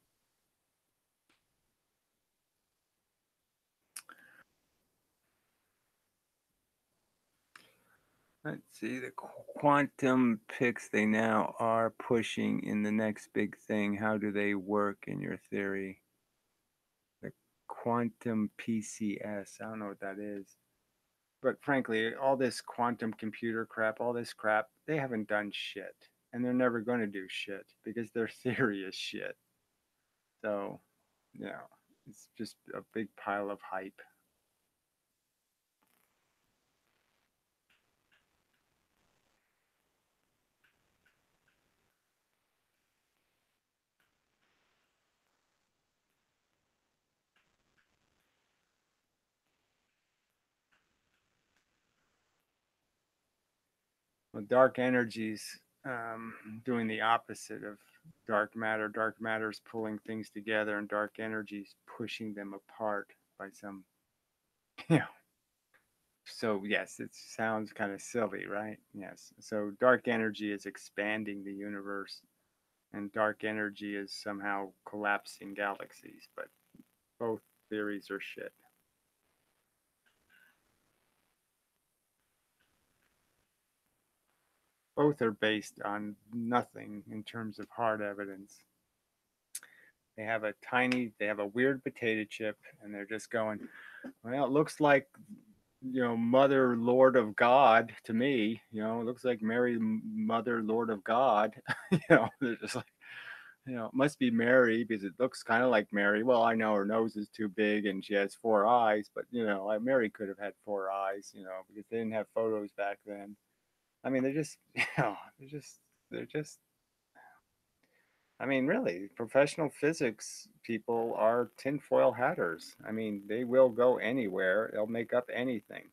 Let's see, the quantum picks they now are pushing in the next big thing. How do they work in your theory? The quantum PCS. I don't know what that is. But frankly, all this quantum computer crap, all this crap, they haven't done shit. And they're never going to do shit because their theory is shit. So, yeah, it's just a big pile of hype. Well, dark energies doing the opposite of dark matter. Dark matter is pulling things together, and dark energies pushing them apart by some, you know. So yes, it sounds kind of silly, right? Yes. So dark energy is expanding the universe, and dark energy is somehow collapsing galaxies. But both theories are shit. Both are based on nothing in terms of hard evidence. They have a weird potato chip, and they're just going, well, it looks like, Mother Lord of God to me. It looks like Mary, Mother Lord of God. They're just like, it must be Mary because it looks kind of like Mary. Well, I know her nose is too big and she has four eyes, but Mary could have had four eyes, because they didn't have photos back then. I mean, they're just, they're just I mean, really, professional physics people are tinfoil hatters. I mean, they will go anywhere, they'll make up anything.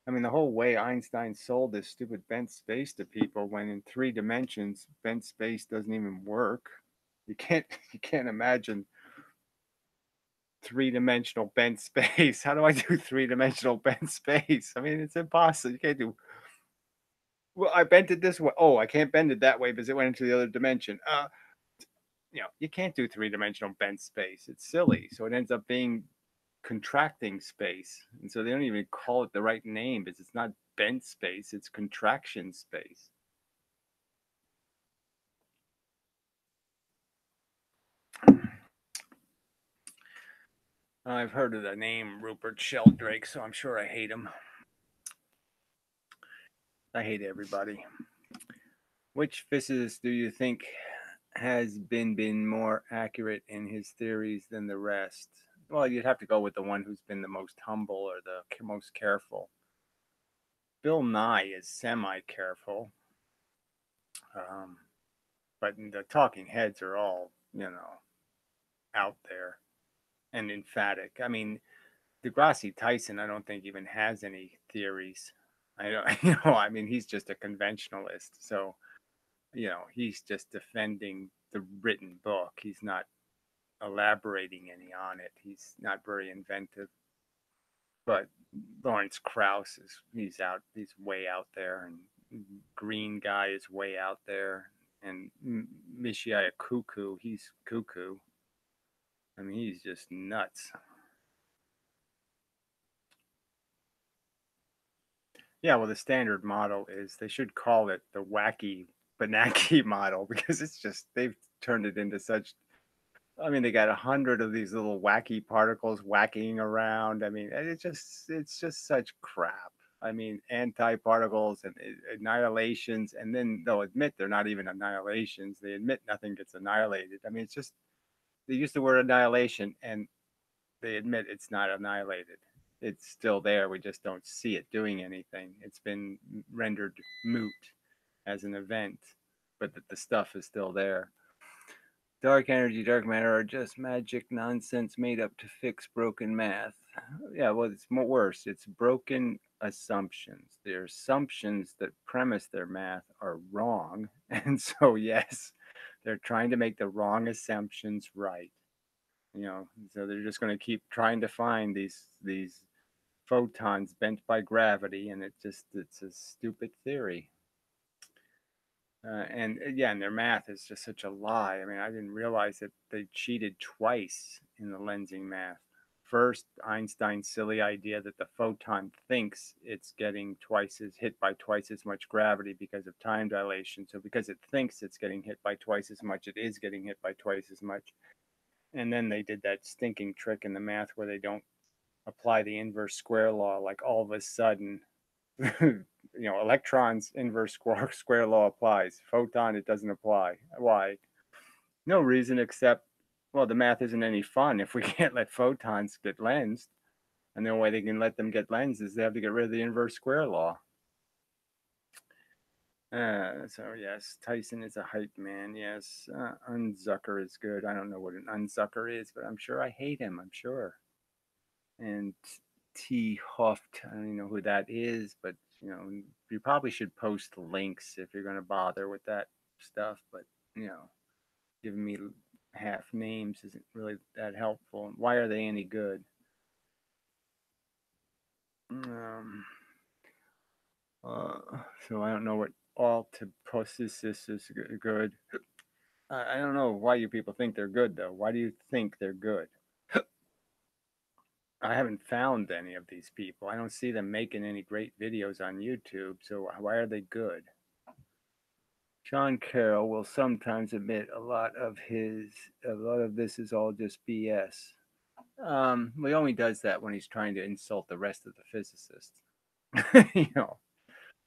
I mean, the whole way Einstein sold this stupid bent space to people when in 3 dimensions, bent space doesn't even work. You can't you can't imagine 3 dimensional bent space. How do I do 3 dimensional bent space? I mean, it's impossible. You can't do well, I bent it this way. Oh, I can't bend it that way because it went into the other dimension. You can't do 3 dimensional bent space. It's silly. So it ends up being contracting space. And so they don't even call it the right name because it's not bent space, it's contraction space. I've heard of the name Rupert Sheldrake, so I'm sure I hate him. I hate everybody. Which physicist do you think has been more accurate in his theories than the rest? Well, you'd have to go with the one who's been the most humble or the most careful. Bill Nye is semi careful, um, but the talking heads are all, out there and emphatic. I mean, Degrassi Tyson, I don't think even has any theories. I don't, I mean, he's just a conventionalist. So, he's just defending the written book. He's not elaborating any on it. He's not very inventive. But Lawrence Krauss he's way out there, and Green Guy is way out there, and Michio Kaku, he's cuckoo. I mean, he's just nuts. Yeah, well, the standard model is they should call it the wacky Benaki model because it's just they've turned it into such. I mean, they got 100 of these little wacky particles whacking around. I mean, it's just such crap. I mean, anti-particles and annihilations, and then they'll admit they're not even annihilations. They admit nothing gets annihilated. I mean, it's just they use the word annihilation, and they admit it's not annihilated. It's still there. We just don't see it doing anything. It's been rendered moot as an event, but the stuff is still there. Dark energy, dark matter are just magic nonsense made up to fix broken math. Yeah, well, it's more worse. It's broken. assumptions. Their assumptions that premise their math are wrong. And so, yes, they're trying to make the wrong assumptions right. So they're just going to keep trying to find these photons bent by gravity, and it's a stupid theory. And yeah, and their math is just such a lie. I mean, I didn't realize that they cheated twice in the lensing math. First, Einstein's silly idea that the photon thinks it's getting hit by twice as much gravity because of time dilation. So because it thinks it's getting hit by twice as much, it is getting hit by twice as much. And then they did that stinking trick in the math where they don't apply the inverse square law. Like all of a sudden, electrons inverse square law applies. Photon, it doesn't apply. Why? No reason except, well, the math isn't any fun if we can't let photons get lensed. And the only way they can let them get lensed is they have to get rid of the inverse square law. So yes, Tyson is a hype man. Yes, Unzucker is good. I don't know what an Unzucker is, but I'm sure I hate him. I'm sure. And T. Huft, I don't even know who that is, but you probably should post links if you're going to bother with that stuff. But giving me half names isn't really that helpful. Why are they any good? Um, so I don't know what altoposis is good. I don't know why you people think they're good though. Why do you think they're good? I haven't found any of these people. I don't see them making any great videos on YouTube. So why are they good? Sean Carroll will sometimes admit a lot of this is all just BS. He only does that when he's trying to insult the rest of the physicists. you know.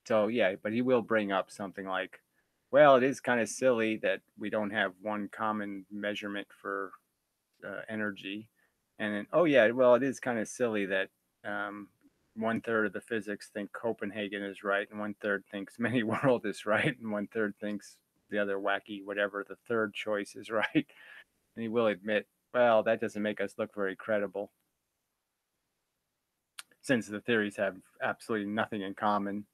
So yeah, but he will bring up something like, well, it is kind of silly that we don't have one common measurement for energy. And then, oh yeah, well, it is kind of silly that um, 1/3 of the physics think Copenhagen is right, and 1/3 thinks many world is right, and 1/3 thinks the other wacky whatever the third choice is right. And he will admit, well, that doesn't make us look very credible, since the theories have absolutely nothing in common.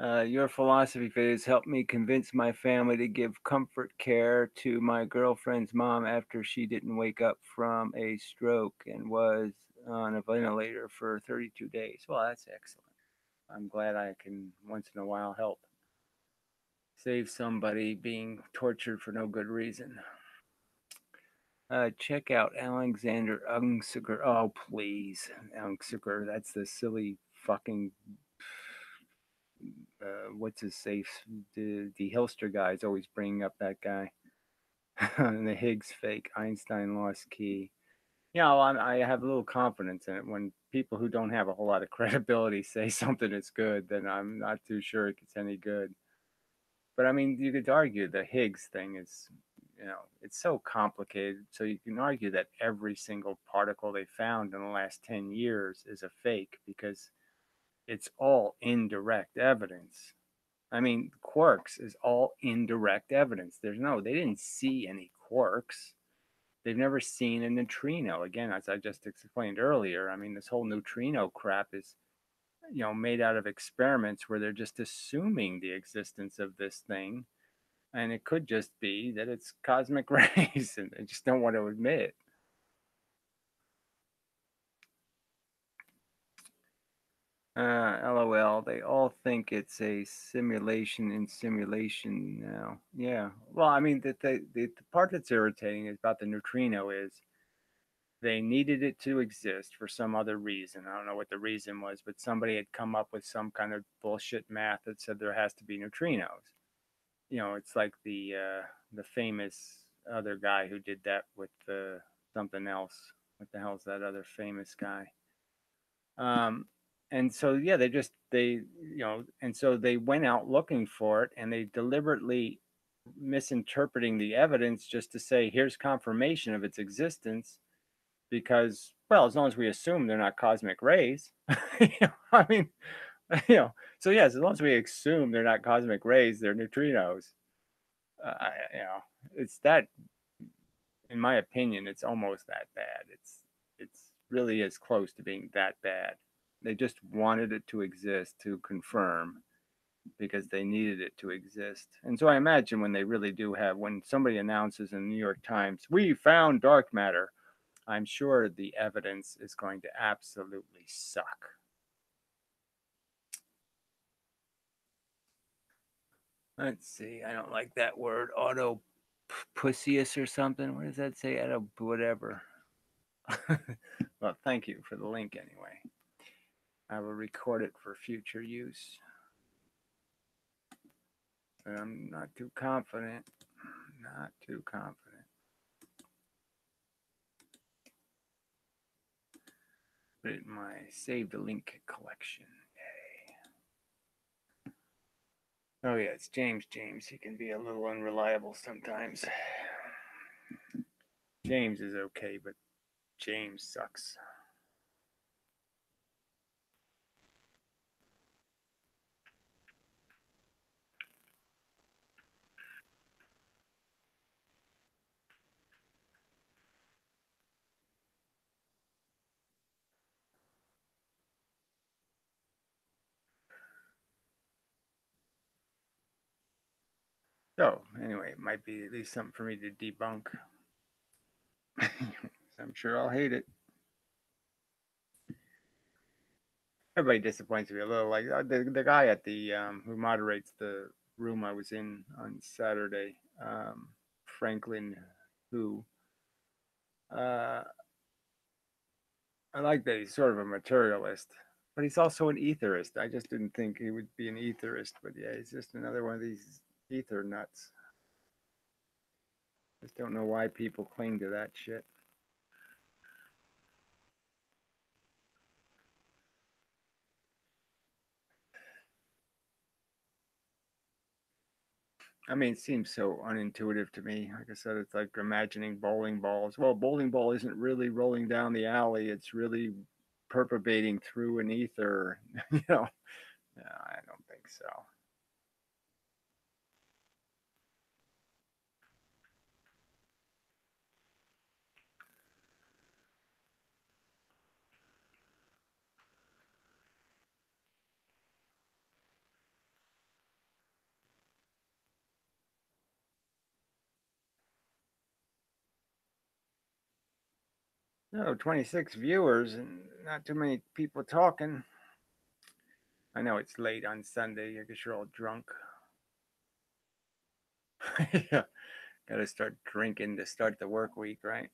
Your philosophy videos helped me convince my family to give comfort care to my girlfriend's mom after she didn't wake up from a stroke and was on a ventilator for 32 days. Well, that's excellent. I'm glad I can once in a while help save somebody being tortured for no good reason. Check out Alexander Unzicker. Oh, please. Unzicker. That's the silly fucking what's his safe? The Hilster guy is always bringing up that guy. And the Higgs fake, Einstein lost key. I have a little confidence in it. When people who don't have a whole lot of credibility say something is good, then I'm not too sure it gets any good. But I mean, you could argue the Higgs thing is, it's so complicated. So you can argue that every single particle they found in the last 10 years is a fake because it's all indirect evidence. I mean, quarks is all indirect evidence. They didn't see any quarks. They've never seen a neutrino. Again, as I just explained earlier, I mean, this whole neutrino crap is, made out of experiments where they're just assuming the existence of this thing. And it could just be that it's cosmic rays and they just don't want to admit. LOL. They all think it's a simulation in simulation now. Yeah. Well, I mean, the part that's irritating about the neutrino is they needed it to exist for some other reason. I don't know what the reason was, but somebody had come up with some kind of bullshit math that said there has to be neutrinos. It's like the famous other guy who did that with something else. What the hell's that other famous guy? Um, and so yeah, and so they went out looking for it, and they deliberately misinterpreting the evidence just to say here's confirmation of its existence because, well, as long as we assume they're not cosmic rays, I mean, so yes, as long as we assume they're not cosmic rays, they're neutrinos. You know, it's that, in my opinion, it's almost that bad. It's really is close to being that bad. They just wanted it to exist to confirm because they needed it to exist. And so I imagine when they really do have, when somebody announces in the New York Times, we found dark matter, I'm sure the evidence is going to absolutely suck. Let's see. I don't like that word, autopussius or something. What does that say? Auto whatever. Well, thank you for the link anyway. I will record it for future use. But I'm not too confident. Not too confident. Put it in my save the link collection. Yay. Oh yeah, it's James. He can be a little unreliable sometimes. James is okay, but James sucks. So anyway, it might be at least something for me to debunk. I'm sure I'll hate it. Everybody disappoints me a little. Like the guy at the who moderates the room I was in on Saturday, Franklin, who uh, I like that he's sort of a materialist, but he's also an etherist. I just didn't think he would be an etherist, but yeah, he's just another one of these ether nuts. Just don't know why people cling to that shit. I mean, it seems so unintuitive to me. Like I said, it's like imagining bowling balls. Well, bowling ball isn't really rolling down the alley. It's really perpetrating through an ether. You know, no, I don't think so. No, 26 viewers and not too many people talking. I know it's late on Sunday. I guess you're all drunk. Yeah, got to start drinking to start the work week, right?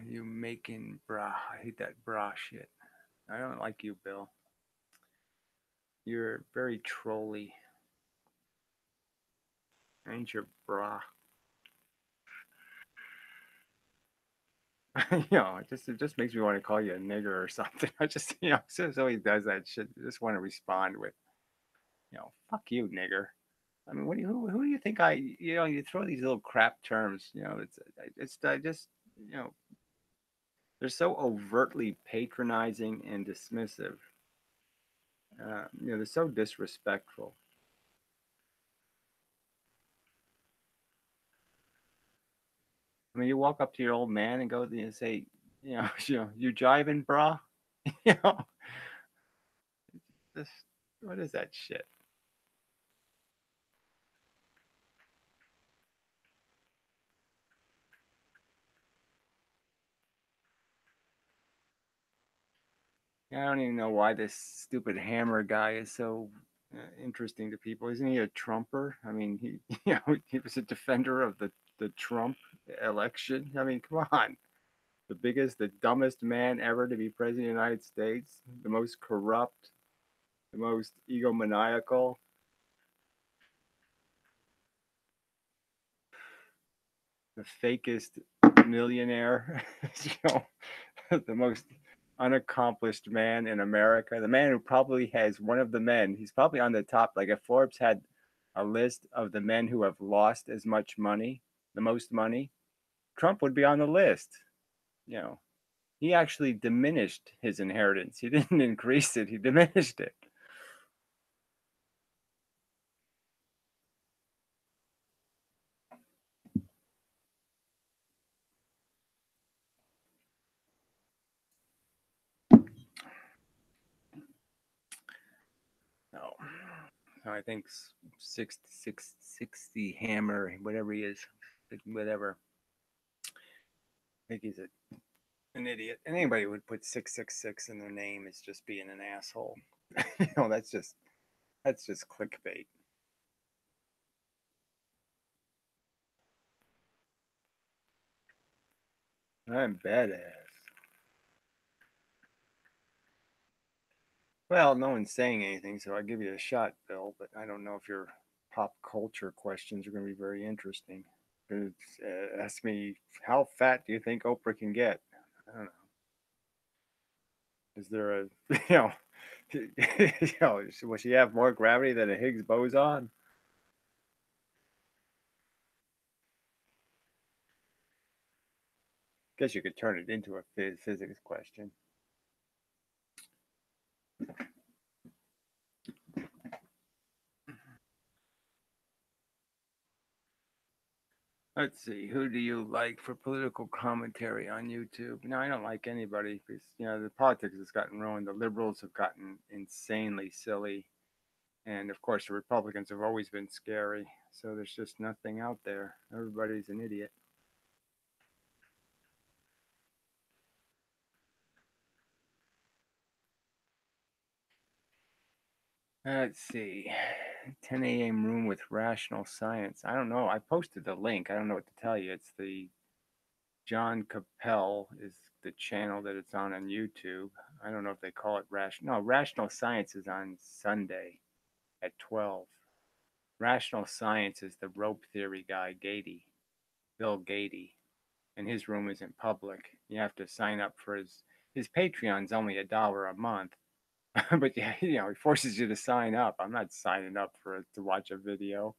You making bra. I hate that bra shit. I don't like you, Bill. You're very trolly. Ain't your bra. It just makes me want to call you a nigger or something. I just so he does that shit. I just want to respond with, fuck you, nigger. I mean, who do you think you throw these little crap terms, I just, you know, they're so overtly patronizing and dismissive. They're so disrespectful. I mean, you walk up to your old man and go and say, you jiving, brah? you know, this, what is that shit? I don't even know why this stupid Hammer guy is so interesting to people. Isn't he a Trumper? I mean, he he was a defender of the Trump election. I mean, come on. The biggest, the dumbest man ever to be president of the United States, the most corrupt, the most egomaniacal, the fakest millionaire, you know, the most unaccomplished man in America, the man who probably has one of the men, he's probably on the top. Like if Forbes had a list of the men who have lost as much money, the most money, Trump would be on the list. You know, he actually diminished his inheritance. He didn't increase it, he diminished it. I think 60 Hammer, whatever he is, whatever. I think he's an idiot. Anybody would put 666 in their name is just being an asshole. That's just clickbait. I'm badass. Well, no one's saying anything, so I'll give you a shot, Bill. But I don't know if your pop culture questions are going to be very interesting. Ask me, how fat do you think Oprah can get? I don't know. Is there a, will she have more gravity than a Higgs boson? Guess you could turn it into a physics question. Let's see. Who do you like for political commentary on YouTube? No, I don't like anybody because the politics has gotten ruined. The liberals have gotten insanely silly, and of course the Republicans have always been scary. So there's just nothing out there. Everybody's an idiot. Let's see. 10 a.m. room with rational science. I don't know. I posted the link. I don't know what to tell you. It's the John Capel is the channel that it's on YouTube. I don't know if they call it rational. No, Rational Science is on Sunday at 12. Rational Science is the rope theory guy, Gady, Bill Gady, and his room isn't public. You have to sign up for his Patreon's only $1 a month. But yeah, he forces you to sign up. I'm not signing up to watch a video.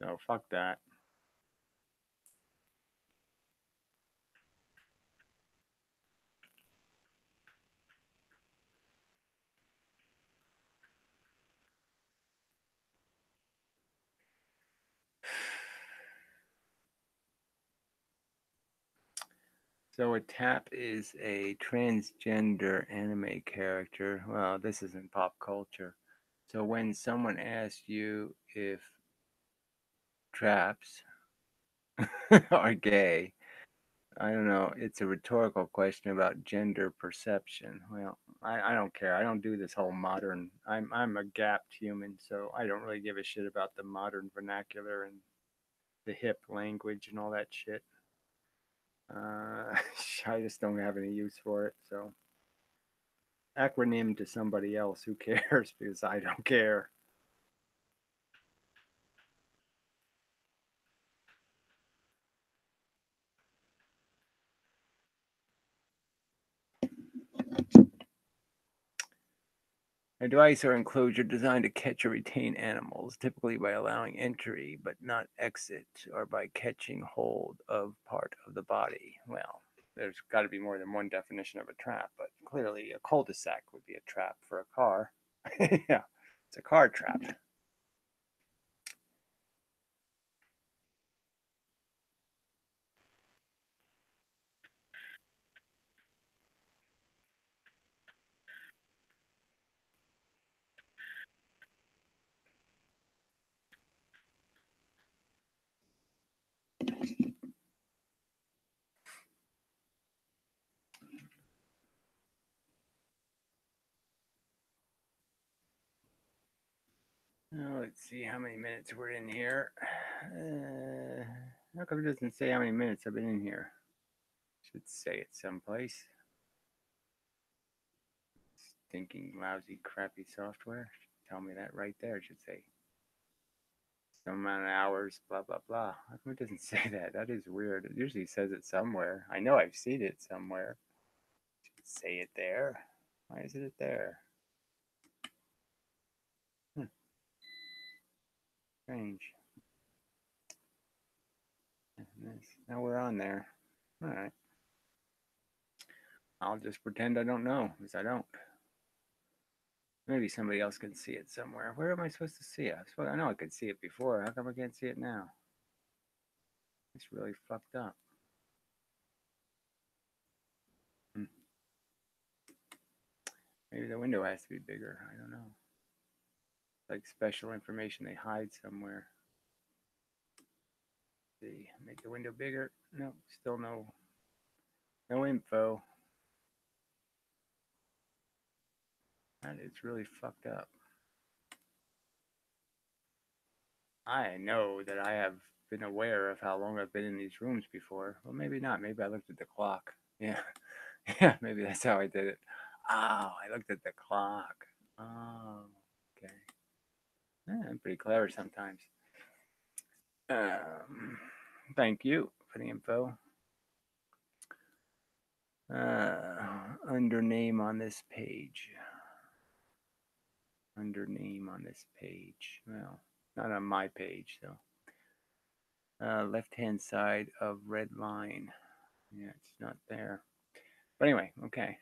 So fuck that. So a tap is a transgender anime character. Well, this isn't pop culture. So when someone asks you if traps are gay, I don't know. It's a rhetorical question about gender perception. Well, I don't care. I don't do this whole modern. I'm a gapped human, so I don't really give a shit about the modern vernacular and the hip language and all that shit. I just don't have any use for it. So acronym to somebody else who cares because I don't care. A device or enclosure designed to catch or retain animals, typically by allowing entry but not exit, or by catching hold of part of the body. Well, there's got to be more than one definition of a trap, but clearly a cul-de-sac would be a trap for a car. Yeah, it's a car trap. Now, let's see how many minutes we're in here. How come it doesn't say how many minutes I've been in here? Should say it someplace. Stinking, lousy, crappy software. Tell me that right there. It should say some amount of hours, blah, blah, blah. How come it doesn't say that? That is weird. It usually says it somewhere. I know I've seen it somewhere. It should say it there. Why isn't it there? Hmm, strange. Now we're on there. All right. I'll just pretend I don't know, because I don't. Maybe somebody else can see it somewhere. Where am I supposed to see it? I know I could see it before. How come I can't see it now? It's really fucked up. Hmm. Maybe the window has to be bigger. I don't know. like special information they hide somewhere. Let's see, make the window bigger. No, still no info. That is really fucked up. I know that I have been aware of how long I've been in these rooms before. Well, maybe not. Maybe I looked at the clock. Yeah. Yeah, maybe that's how I did it. Oh, I looked at the clock. Oh, okay. Yeah, I'm pretty clever sometimes. Um, Thank you for the info. Under name on this page. Under name on this page. Well, not on my page, though. Left hand side of red line. Yeah, it's not there. But anyway, okay.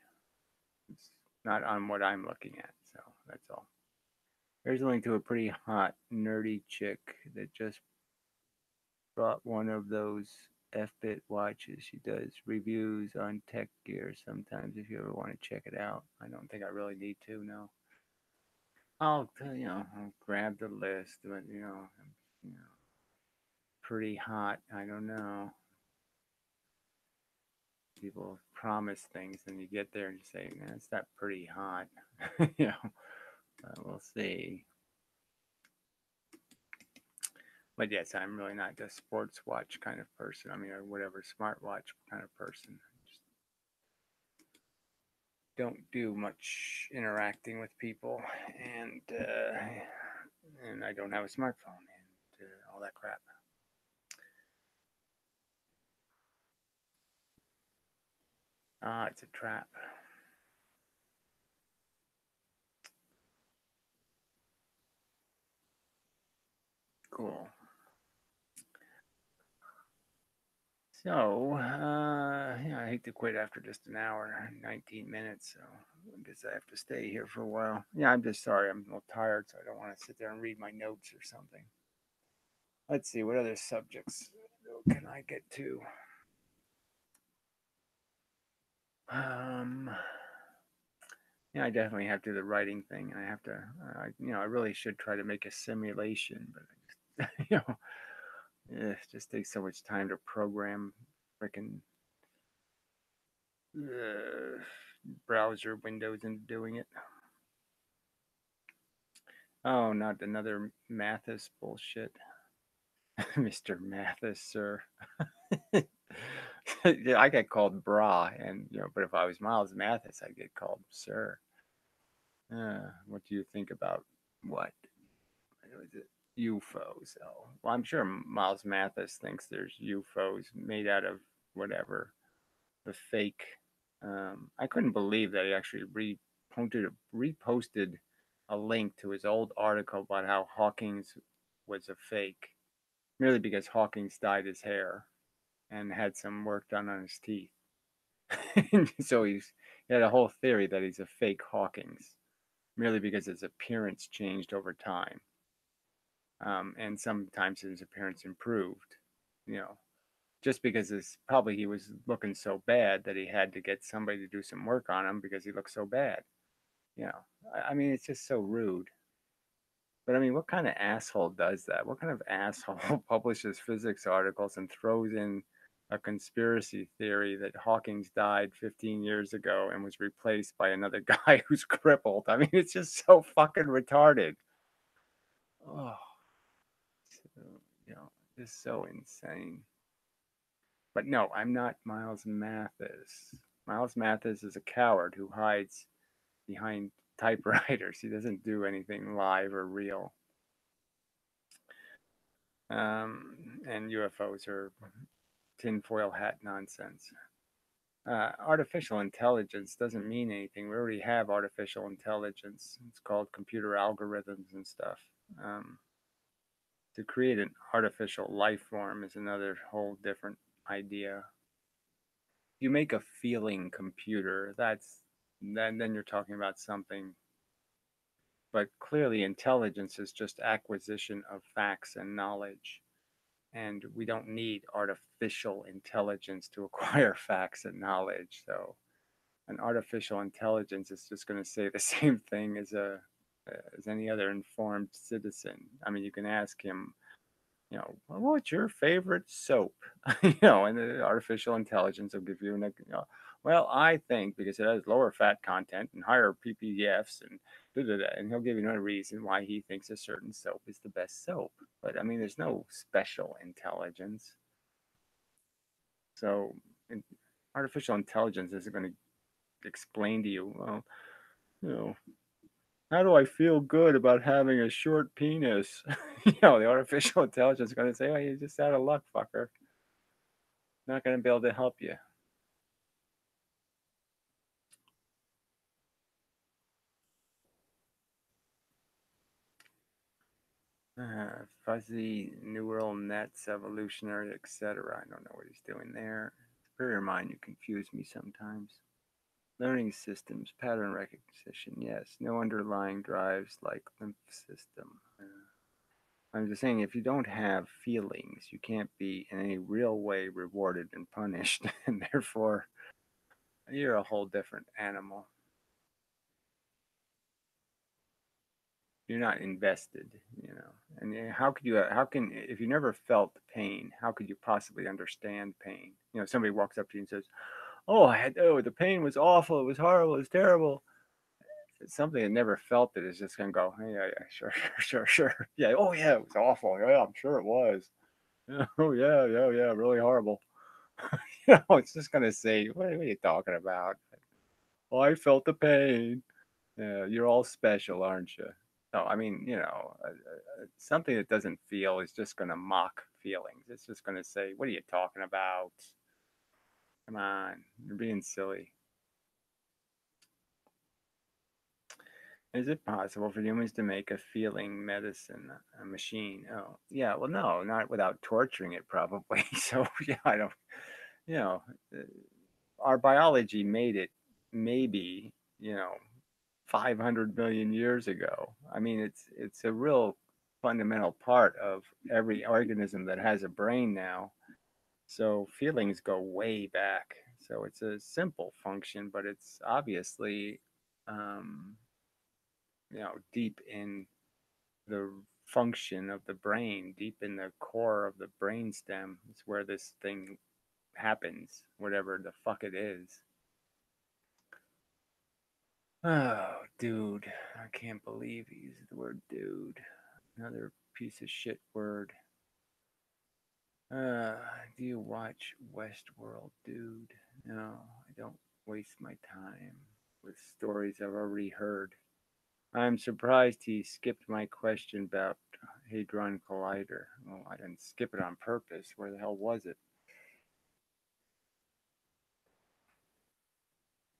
It's not on what I'm looking at, so that's all. Here's a link to a pretty hot, nerdy chick that just bought one of those F-Bit watches. She does reviews on tech gear sometimes if you ever want to check it out. I don't think I really need to, no. I'll grab the list, but pretty hot. I don't know. People promise things, and you get there and you say, "Man, it's not pretty hot." We'll see. But yes, I'm really not a sports watch kind of person. I mean, or whatever smartwatch kind of person. Just don't do much interacting with people, and I don't have a smartphone and all that crap. Ah, it's a trap. Cool. So, I hate to quit after just an hour, 19 minutes. So, I guess I have to stay here for a while. Yeah, I'm just sorry. I'm a little tired, so I don't want to sit there and read my notes or something. Let's see, what other subjects can I get to? Um, I definitely have to do the writing thing. I have to, I really should try to make a simulation, but I just, it just takes so much time to program freaking uh, browser windows into doing it. Oh, not another Mathis bullshit. Mr. Mathis, sir. Yeah, I get called bra, and but if I was Miles Mathis, I'd get called sir. What do you think about what? What was it? UFOs. Oh, well, I'm sure Miles Mathis thinks there's UFOs made out of whatever the fake. I couldn't believe that he actually reposted a link to his old article about how Hawking's was a fake, merely because Hawking's dyed his hair and had some work done on his teeth. So he had a whole theory that he's a fake Hawking's, merely because his appearance changed over time. And sometimes his appearance improved, you know, just because he was looking so bad that he had to get somebody to do some work on him because he looked so bad. You know, I mean, it's just so rude. But I mean, what kind of asshole does that? What kind of asshole publishes physics articles and throws in a conspiracy theory that Hawking's died 15 years ago and was replaced by another guy who's crippled? I mean, it's just so fucking retarded. Oh, so, just so insane. But no, I'm not Miles Mathis. Miles Mathis is a coward who hides behind typewriters. He doesn't do anything live or real. And UFOs are tinfoil hat nonsense. Artificial intelligence doesn't mean anything. We already have artificial intelligence. It's called computer algorithms and stuff. Um, to create an artificial life form is another whole different idea. You make a feeling computer, then you're talking about something. But clearly, intelligence is just acquisition of facts and knowledge. And we don't need artificial intelligence to acquire facts and knowledge. So, an artificial intelligence is just going to say the same thing as a as any other informed citizen. I mean, you can ask him, well, what's your favorite soap? And the artificial intelligence will give you well, I think because it has lower fat content and higher ppfs and da, da, da, and he'll give you no reason why he thinks a certain soap is the best soap. But I mean, there's no special intelligence. So artificial intelligence isn't going to explain to you, well, you know, how do I feel good about having a short penis? The artificial intelligence is going to say, oh, you're just out of luck, fucker. Not going to be able to help you. Fuzzy neural nets, evolutionary, etc. I don't know what he's doing there. Superior mind, you confuse me sometimes. Learning systems, pattern recognition, yes. No underlying drives like lymph system. I'm just saying, if you don't have feelings, you can't be in any real way rewarded and punished, and therefore you're a whole different animal. You're not invested. And how can, if you never felt pain, how could you possibly understand pain? Somebody walks up to you and says, oh, the pain was awful, it was horrible, it was terrible. It's something that never felt it is just going to go, hey, yeah, sure, sure, sure. Yeah, oh, yeah, it was awful. Yeah, I'm sure it was. Oh, yeah, yeah, yeah, really horrible. It's just going to say, what are you talking about? Oh, I felt the pain. Yeah, you're all special, aren't you? No, I mean, something that doesn't feel is just going to mock feelings. It's just going to say, what are you talking about? Come on, you're being silly. Is it possible for humans to make a feeling medicine, a machine? Oh, yeah. Well, no, not without torturing it, probably. So, yeah, I don't, you know, uh, our biology made it maybe, 500 million years ago. I mean, it's a real fundamental part of every organism that has a brain now. So feelings go way back. So it's a simple function, but it's obviously, um, deep in the function of the brain, deep in the core of the brain stem. It's where this thing happens, whatever the fuck it is. Oh, dude. I can't believe he used the word dude. Another piece of shit word. Uh, do you watch Westworld, dude? No, I don't waste my time with stories I've already heard. I'm surprised he skipped my question about Hadron Collider. Well, I didn't skip it on purpose. Where the hell was it?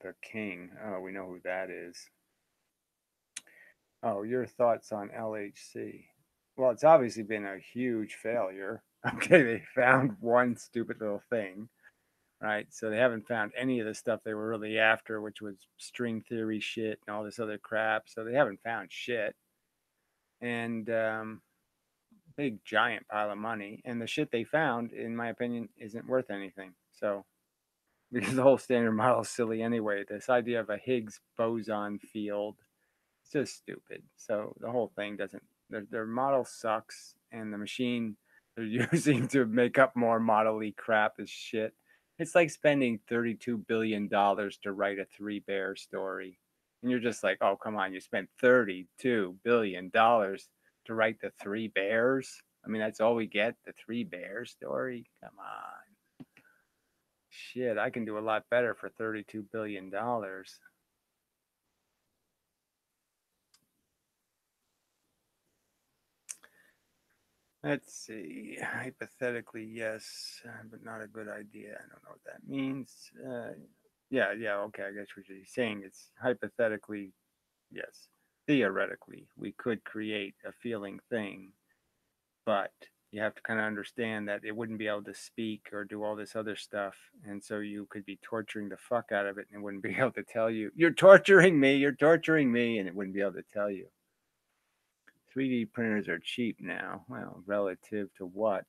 The King. Oh, we know who that is. Oh, your thoughts on LHC? Well, it's obviously been a huge failure. Okay, they found one stupid little thing, right? So they haven't found any of the stuff they were really after, which was string theory shit and all this other crap. So they haven't found shit. And big giant pile of money. And the shit they found, in my opinion, isn't worth anything. So because the whole standard model is silly anyway. This idea of a Higgs boson field, it's just stupid. So the whole thing doesn't. Their model sucks, and the machine they're using to make up more model-y crap is shit. It's like spending $32 billion to write a Three Bear story, and you're just like, oh come on, you spent $32 billion to write the Three Bears. I mean, that's all we get, the Three Bear story. Come on. Shit, I can do a lot better for $32 billion. Let's see. Hypothetically, yes, but not a good idea. I don't know what that means. Yeah, yeah, okay. I guess what you're saying. It's hypothetically, yes. Theoretically, we could create a feeling thing, but you have to kind of understand that it wouldn't be able to speak or do all this other stuff. And so you could be torturing the fuck out of it and it wouldn't be able to tell you, you're torturing me, and it wouldn't be able to tell you. 3D printers are cheap now. Well, relative to what?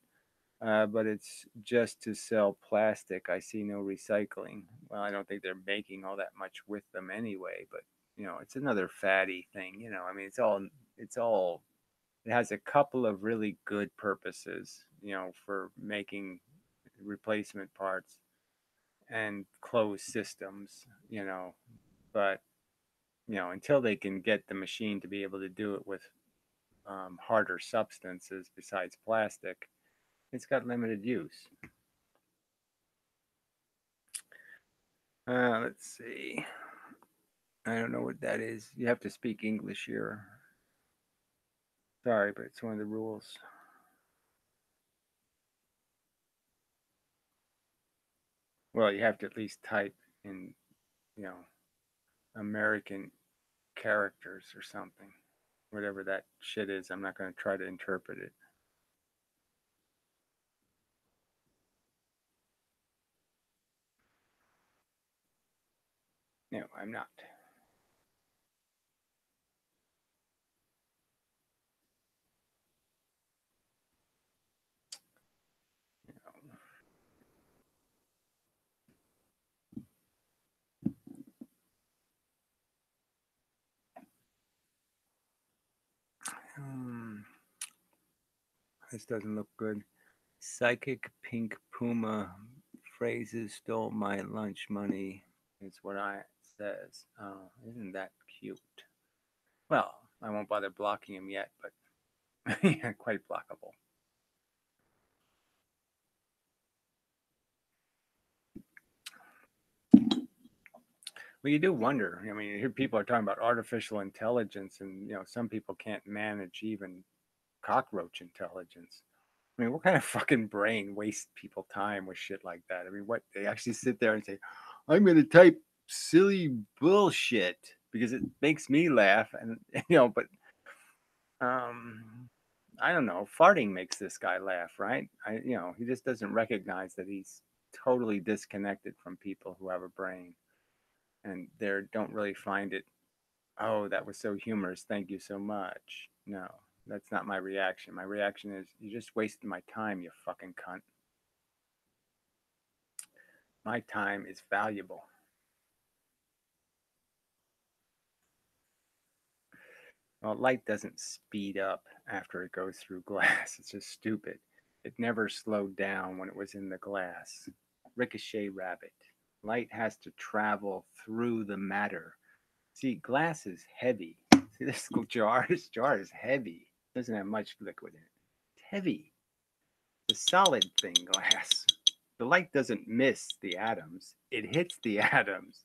But it's just to sell plastic. I see no recycling. Well, I don't think they're making all that much with them anyway, but it's another fatty thing. I mean, it's all it has a couple of really good purposes, for making replacement parts and closed systems, but until they can get the machine to be able to do it with harder substances besides plastic, it's got limited use. Let's see. I don't know what that is. You have to speak English here. Sorry, but it's one of the rules. Well, you have to at least type in, you know, American characters or something. Whatever that shit is, I'm not going to try to interpret it. No, I'm not. Um, this doesn't look good. Psychic pink puma phrases stole my lunch money, is what I says. Oh, isn't that cute? Well, I won't bother blocking him yet, but yeah, quite blockable. Well, you do wonder. I mean, you hear people are talking about artificial intelligence, and some people can't manage even cockroach intelligence. I mean, what kind of fucking brain wastes people time with shit like that? I mean, what they actually sit there and say, "I'm going to type silly bullshit because it makes me laugh," and but um, I don't know. Farting makes this guy laugh, right? He just doesn't recognize that he's totally disconnected from people who have a brain, and they don't really find it. Oh, that was so humorous. Thank you so much. No, that's not my reaction. My reaction is, you just wasted my time, you fucking cunt. My time is valuable. Well, light doesn't speed up after it goes through glass. It's just stupid. It never slowed down when it was in the glass. Ricochet rabbit. Light has to travel through the matter. See, glass is heavy. See, this jar is heavy. It doesn't have much liquid in it. It's heavy. The solid thing, glass. The light doesn't miss the atoms. It hits the atoms,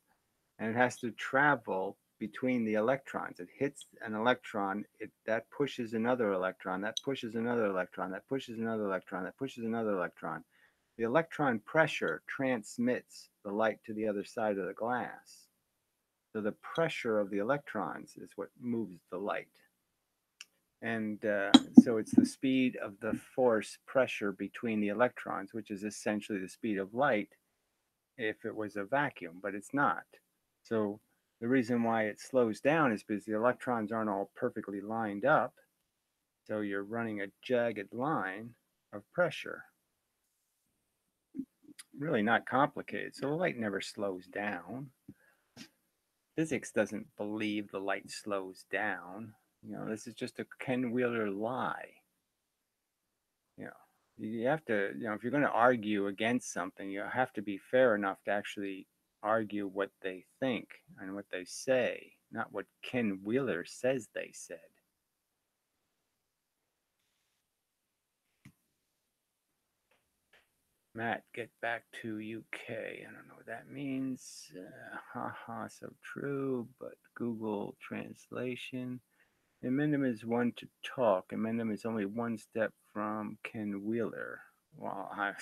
and it has to travel between the electrons. It hits an electron, that pushes another electron, that pushes another electron, that pushes another electron, that pushes another electron. The electron pressure transmits the light to the other side of the glass. So the pressure of the electrons is what moves the light. And so it's the speed of the force pressure between the electrons, which is essentially the speed of light if it was a vacuum, but it's not. So the reason why it slows down is because the electrons aren't all perfectly lined up. So you're running a jagged line of pressure. Really not complicated. So the light never slows down. Physics doesn't believe the light slows down. This is just a Ken Wheeler lie. You know, you have to, if you're going to argue against something, you have to be fair enough to actually argue what they think and what they say, not what Ken Wheeler says they said. Matt, get back to UK. I don't know what that means. Haha, so true, but Google translation. Emendum is one to talk. Emendum is only one step from Ken Wheeler. Well, I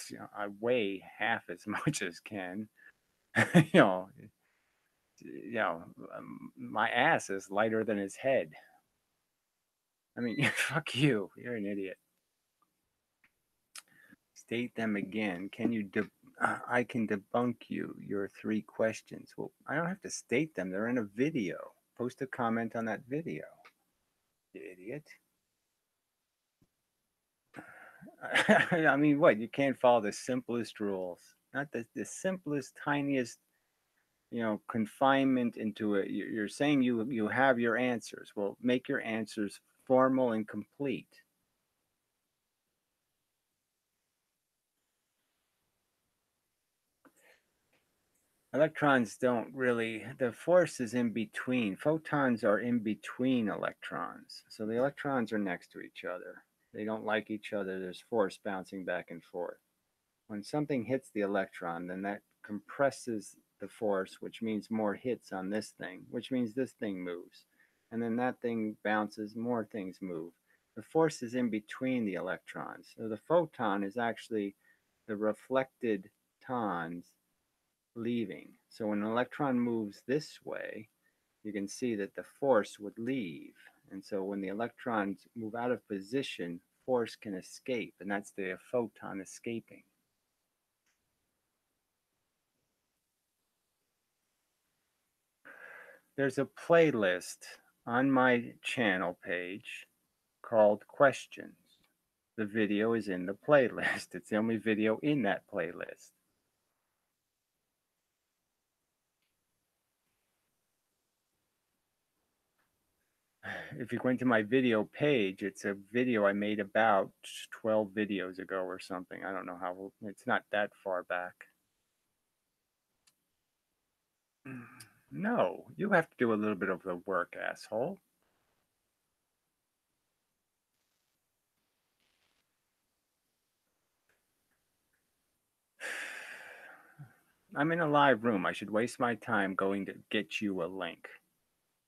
weigh half as much as Ken. you know, my ass is lighter than his head. I mean, fuck you. You're an idiot. State them again. I can debunk your three questions. Well, I don't have to state them. They're in a video. Post a comment on that video. You idiot. I mean, what? You can't follow the simplest rules. Not the simplest, tiniest, confinement into it. You're saying you have your answers. Well, make your answers formal and complete. Electrons don't really, the force is in between. Photons are in between electrons. So the electrons are next to each other. They don't like each other. There's force bouncing back and forth. When something hits the electron, then that compresses the force, which means more hits on this thing, which means this thing moves. And then that thing bounces, more things move. The force is in between the electrons. So the photon is actually the reflected tons leaving. So when an electron moves this way, you can see that the force would leave. And so when the electrons move out of position, force can escape, and that's the photon escaping. There's a playlist on my channel page called Questions. The video is in the playlist. It's the only video in that playlist. If you go into my video page, it's a video I made about 12 videos ago or something. I don't know how, it's not that far back. No, you have to do a little bit of the work, asshole. I'm in a live room. I should waste my time going to get you a link.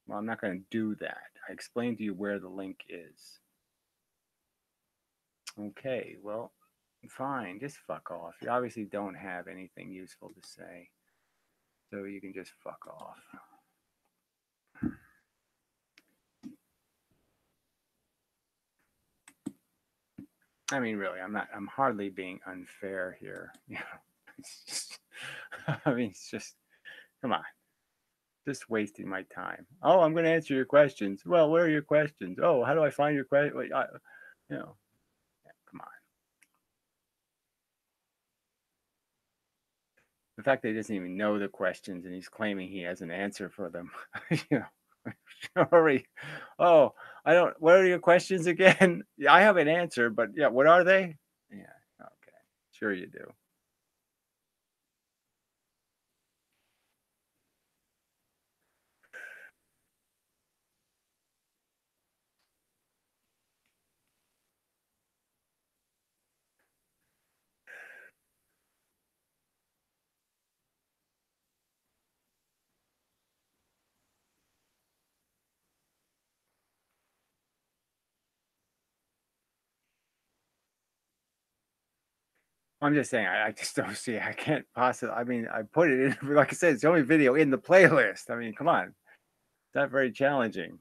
Well, I'm not going to do that. I explained to you where the link is. Okay, well, fine. Just fuck off. You obviously don't have anything useful to say. So you can just fuck off. I mean, really, I'm hardly being unfair here. It's just, I mean, it's just, come on. Just wasting my time. Oh, I'm going to answer your questions. Well, where are your questions? Oh, how do I find your question? Yeah, come on. The fact that he doesn't even know the questions and he's claiming he has an answer for them. Sorry. Oh, I don't. What are your questions again? Yeah, I have an answer, but yeah, what are they? Yeah, okay. Sure you do. I'm just saying, I just don't see. I can't possibly. I mean, I put it in. Like I said, it's the only video in the playlist. I mean, come on. It's not very challenging.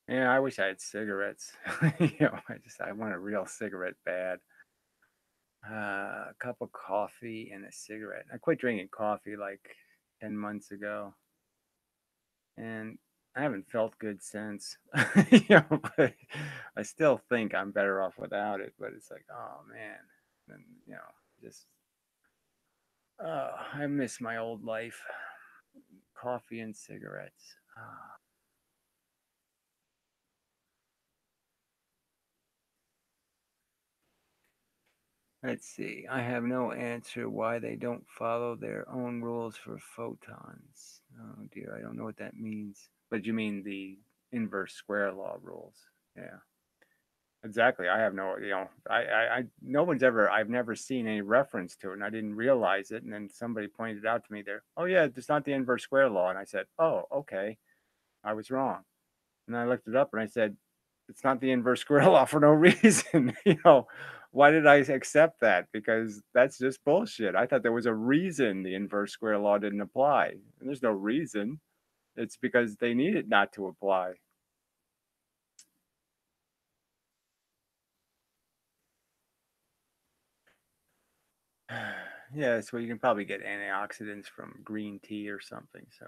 Yeah, I wish I had cigarettes. I want a real cigarette bad. A cup of coffee and a cigarette. I quit drinking coffee like 10 months ago, and I haven't felt good since. But I still think I'm better off without it. But it's like, oh man, and just I miss my old life. Coffee and cigarettes. Let's see. I have no answer why they don't follow their own rules for photons. Oh dear, I don't know what that means. But you mean the inverse square law rules? Yeah, exactly. I have no, no one's ever, I've never seen any reference to it, and I didn't realize it. And then somebody pointed out to me there, oh yeah, it's not the inverse square law. And I said, oh, okay, I was wrong. And I looked it up and I said, it's not the inverse square law for no reason. Why did I accept that? Because that's just bullshit. I thought there was a reason the inverse square law didn't apply. And there's no reason. It's because they need it not to apply. Yeah, so you can probably get antioxidants from green tea or something. So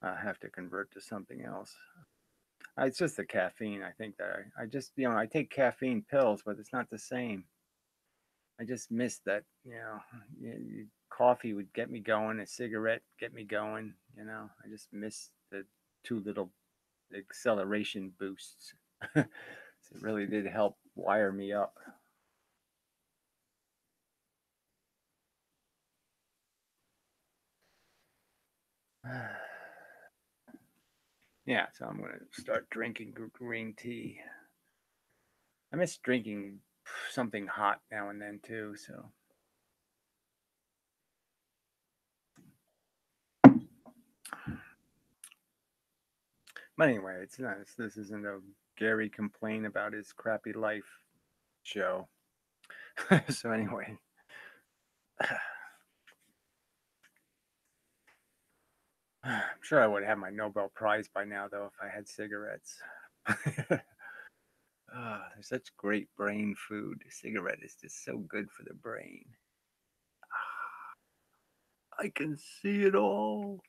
I have to convert to something else. It's just the caffeine. I think that I just, I take caffeine pills, but it's not the same. I just miss that, coffee would get me going, a cigarette get me going, I just miss the two little acceleration boosts. So it really did help wire me up. Yeah, so I'm going to start drinking green tea. I miss drinking something hot now and then too, so. But anyway, it's not, this isn't a Gary complain about his crappy life show. So anyway, I'm sure I would have my Nobel Prize by now, though, if I had cigarettes. They're such great brain food. A cigarette is just so good for the brain. I can see it all.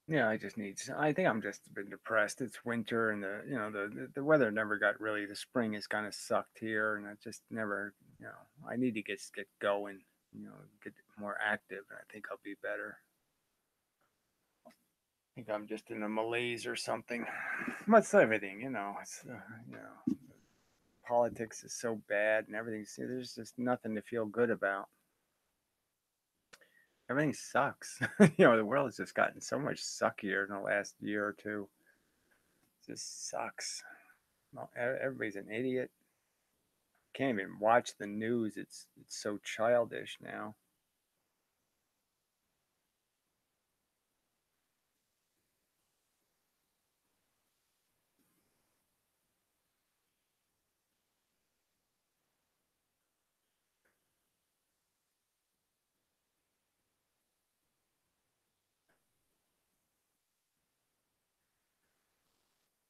Yeah, I just need. I think I'm just a bit depressed. It's winter, and the weather never got really. The spring has kind of sucked here, and I just never. I need to get going. Get more active, and I think I'll be better. I think I'm just in a malaise or something. What's everything? It's politics is so bad and everything. See, there's just nothing to feel good about. Everything sucks. The world has just gotten so much suckier in the last year or two. It just sucks. Well, everybody's an idiot. Can't even watch the news. It's so childish now.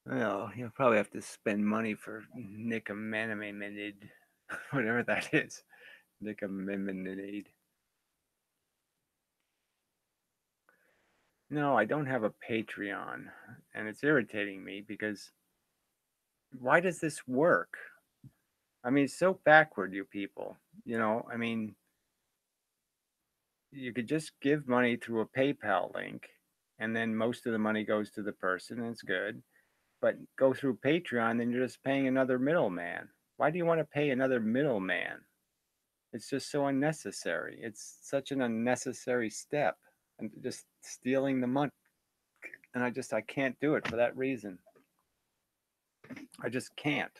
Well, you'll probably have to spend money for Nicomaniminid, whatever that is. Nicomaniminid. No, I don't have a Patreon, and it's irritating me because why does this work? I mean, it's so backward, you people. I mean, you could just give money through a PayPal link, and then most of the money goes to the person, and it's good. But go through Patreon, then you're just paying another middleman. Why do you want to pay another middleman? It's just so unnecessary. It's such an unnecessary step, and just stealing the money. And I can't do it for that reason. I just can't.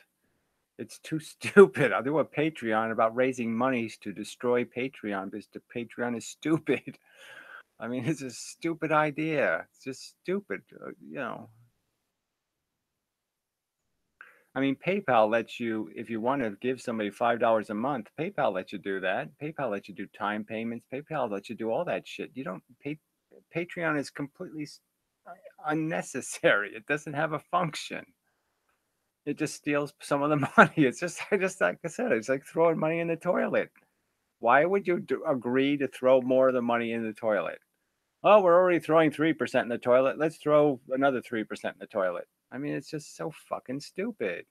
It's too stupid. I'll do a Patreon about raising monies to destroy Patreon because the Patreon is stupid. I mean, it's a stupid idea. It's just stupid. I mean, PayPal lets you, if you want to give somebody $5 a month, PayPal lets you do that. PayPal lets you do time payments. PayPal lets you do all that shit. You don't pay. Patreon is completely unnecessary. It doesn't have a function. It just steals some of the money. I just like I said, it's like throwing money in the toilet. Why would you agree to throw more of the money in the toilet? Oh, we're already throwing 3% in the toilet. Let's throw another 3% in the toilet. I mean, it's just so fucking stupid.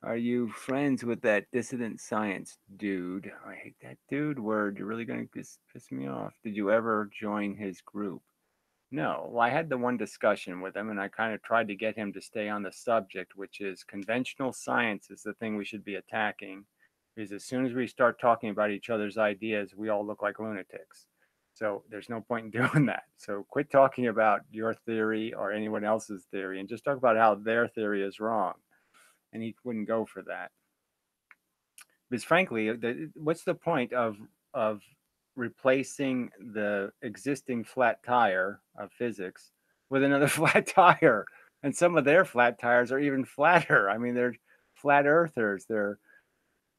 Are you friends with that dissident science dude? I hate that dude word. You're really going to piss me off. Did you ever join his group? No. Well, I had the one discussion with him and I kind of tried to get him to stay on the subject, which is conventional science is the thing we should be attacking. Because as soon as we start talking about each other's ideas, we all look like lunatics. So there's no point in doing that. So quit talking about your theory or anyone else's theory and just talk about how their theory is wrong. And he wouldn't go for that. Because frankly, what's the point of replacing the existing flat tire of physics with another flat tire? And some of their flat tires are even flatter. I mean, they're flat earthers. They're,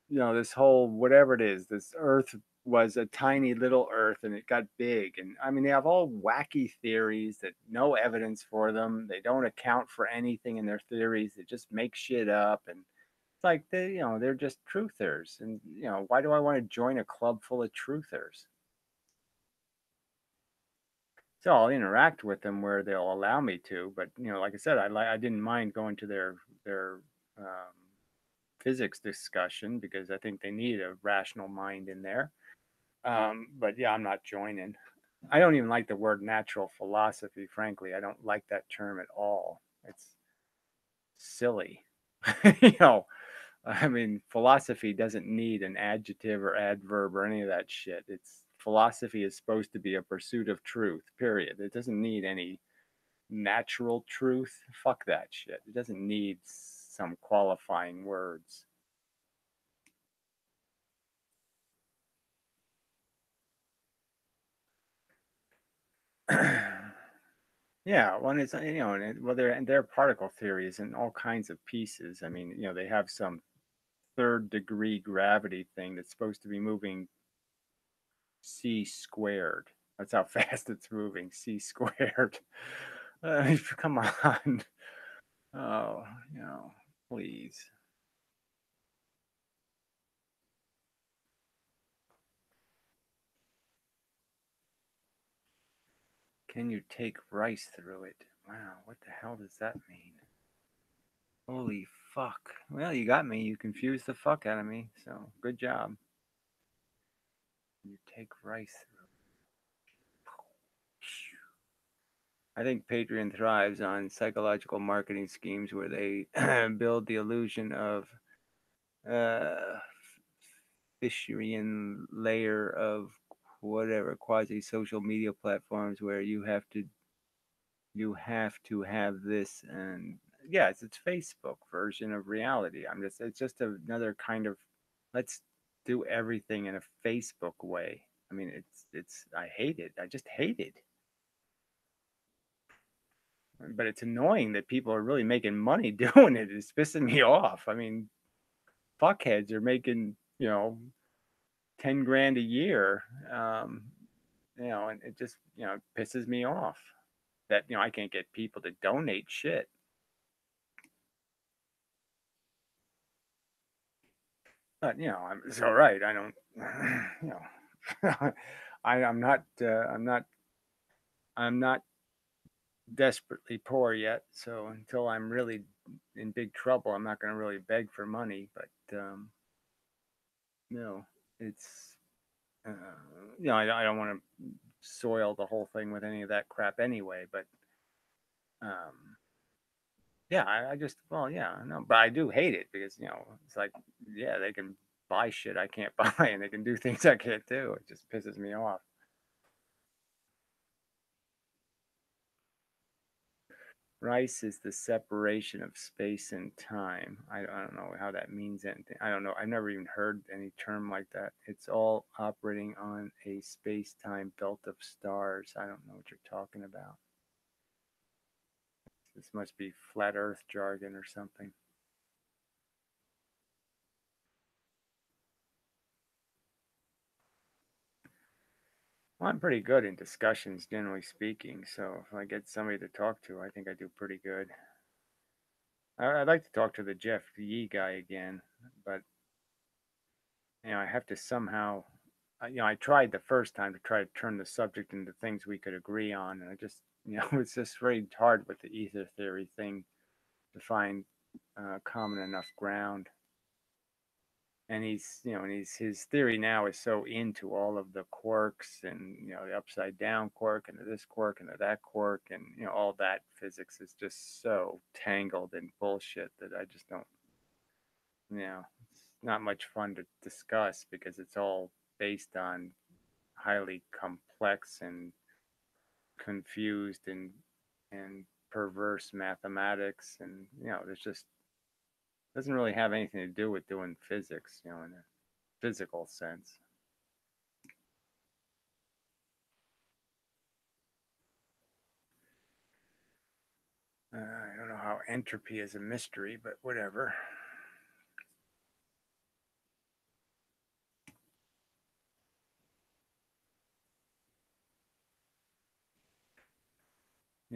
this whole whatever it is, this earth was a tiny little earth and it got big. And I mean, they have all wacky theories that no evidence for them. They don't account for anything in their theories. They just make shit up. And it's like they're just truthers. And why do I want to join a club full of truthers? So I'll interact with them where they'll allow me to. But like I said, I didn't mind going to their physics discussion because I think they need a rational mind in there. But yeah, I'm not joining. I don't even like the word natural philosophy, frankly. I don't like that term at all. It's silly. you know, I mean, philosophy doesn't need an adjective or adverb or any of that shit. It's philosophy is supposed to be a pursuit of truth, period. It doesn't need any natural truth. Fuck that shit. It doesn't need some qualifying words. Yeah, one is well, they're particle theories and all kinds of pieces. I mean, they have some third degree gravity thing that's supposed to be moving c squared. That's how fast it's moving, c squared. Come on. Oh, please. Can you take rice through it? Wow, what the hell does that mean? Holy fuck. Well, you got me. You confused the fuck out of me. So good job. You take rice through. I think Patreon thrives on psychological marketing schemes where they build the illusion of uh, Fisherian layer of whatever quasi social media platforms where you have to have this. And yeah, it's Facebook version of reality. It's just another kind of, let's do everything in a Facebook way. I mean, it's I hate it. I just hate it. But it's annoying that people are really making money doing it. It's pissing me off. I mean, fuckheads are making 10 grand a year. um and it just pisses me off that I can't get people to donate shit. But it's all right. I don't you know I'm not desperately poor yet, so until I'm really in big trouble, I'm not going to really beg for money. But no, it's uh, I don't want to soil the whole thing with any of that crap anyway. But um, yeah, I just, well, yeah, no, but I do hate it because it's like, yeah, they can buy shit I can't buy, and they can do things I can't do. It just pisses me off. Rice is the separation of space and time. I don't know how that means anything. I don't know. I've never even heard any term like that. It's all operating on a space-time belt of stars. I don't know what you're talking about. This must be flat Earth jargon or something. Well, I'm pretty good in discussions, generally speaking. So if I get somebody to talk to, I think I do pretty good. I'd like to talk to the Jeff Yee guy again, but I have to somehow. I tried the first time to try to turn the subject into things we could agree on, and I just, it's just very hard with the ether theory thing to find common enough ground. And his theory now is so into all of the quarks and the upside down quark and this quark and that quark, and all that physics is just so tangled in bullshit that I just don't, it's not much fun to discuss because it's all based on highly complex complex and confused and perverse mathematics, and there's just doesn't really have anything to do with doing physics, in a physical sense. I don't know how entropy is a mystery, but whatever.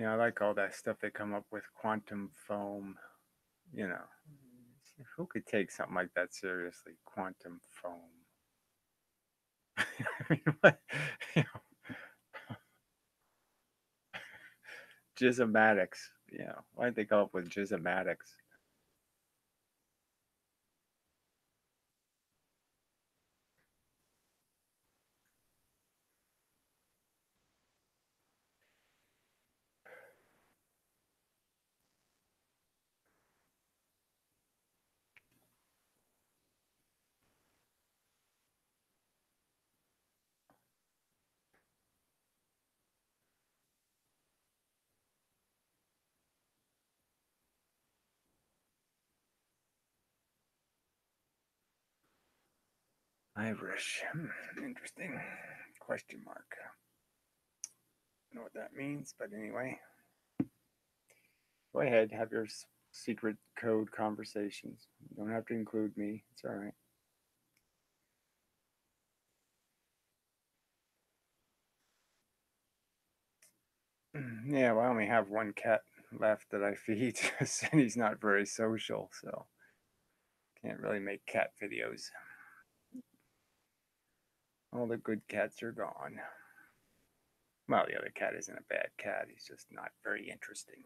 I like all that stuff they come up with, quantum foam, you know. Who could take something like that seriously? Quantum foam. I mean, what? You know, Gizomatics. Why did they come up with gizomatics? Irish. Interesting. Question mark. I don't know what that means, but anyway. Go ahead, have your secret code conversations. You don't have to include me. It's all right. Yeah, well, I only have one cat left that I feed, and he's not very social, so can't really make cat videos. All the good cats are gone. Well, the other cat isn't a bad cat. He's just not very interesting.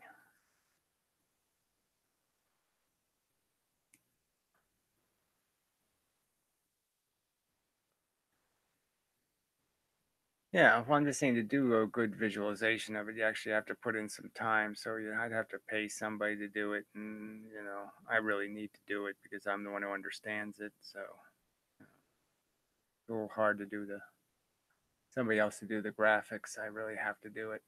Yeah, well, I'm just saying, to do a good visualization of it, you actually have to put in some time. So I'd have to pay somebody to do it, and I really need to do it because I'm the one who understands it. So it's a little hard to do the somebody else to do the graphics. I really have to do it.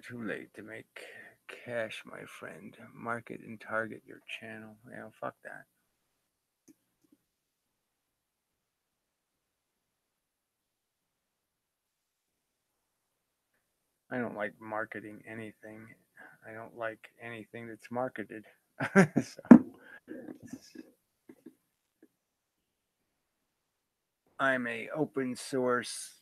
Too late to make cash, my friend. Market and target your channel. Yeah, fuck that. I don't like marketing anything. I don't like anything that's marketed. So I'm a open source,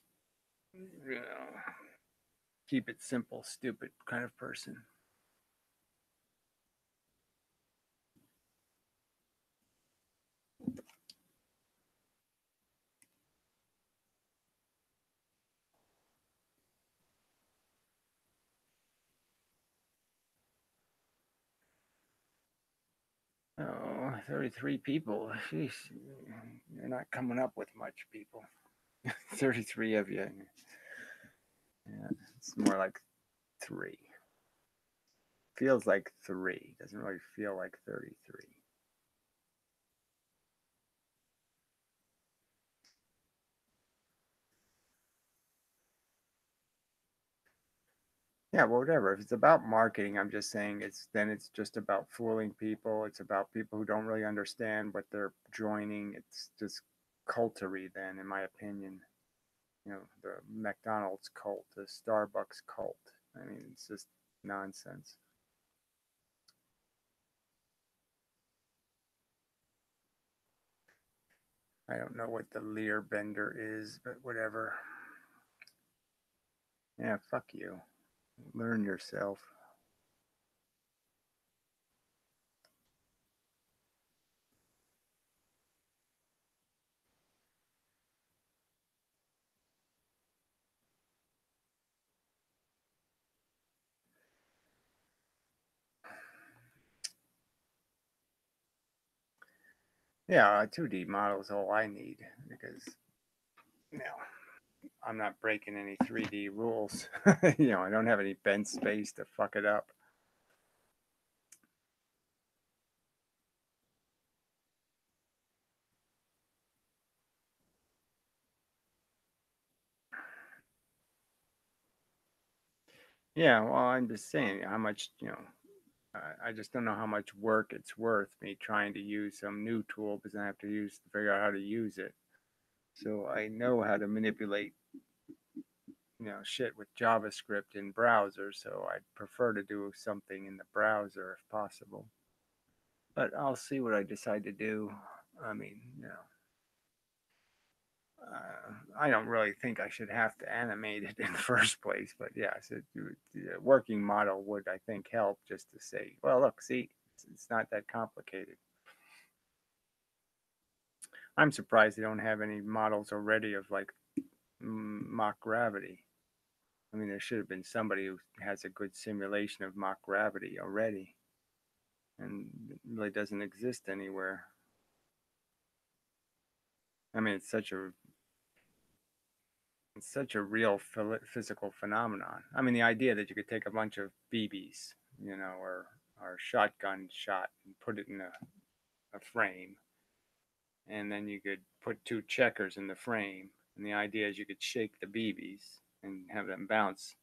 keep it simple, stupid kind of person. Oh, 33 people. Sheesh. You're not coming up with much, people. 33 of you. Yeah, it's more like three. Feels like three. Doesn't really feel like 33. Yeah, well, whatever. If it's about marketing, I'm just saying it's just about fooling people. It's about people who don't really understand what they're joining. It's just cultery then, in my opinion. The McDonald's cult, the Starbucks cult. I mean, it's just nonsense. I don't know what the Lear bender is, but whatever. Yeah, fuck you. Learn yourself. Yeah, a 2D model is all I need because, you know, I'm not breaking any 3D rules. I don't have any bent space to fuck it up. Yeah, well, I'm just saying how much, I just don't know how much work it's worth me trying to use some new tool because I have to figure out how to use it. So I know how to manipulate, shit with JavaScript in browser. So I'd prefer to do something in the browser if possible. But I'll see what I decide to do. I mean, I don't really think I should have to animate it in the first place, but yeah, so the working model would, I think, help just to say, well, look, see, it's not that complicated. I'm surprised they don't have any models already of like mock gravity. I mean, there should have been somebody who has a good simulation of mock gravity already, and it really doesn't exist anywhere. I mean, it's such a real physical phenomenon. I mean, the idea that you could take a bunch of BBs, or shotgun shot and put it in a frame, and then you could put two checkers in the frame, and the idea is you could shake the BBs and have them bounce,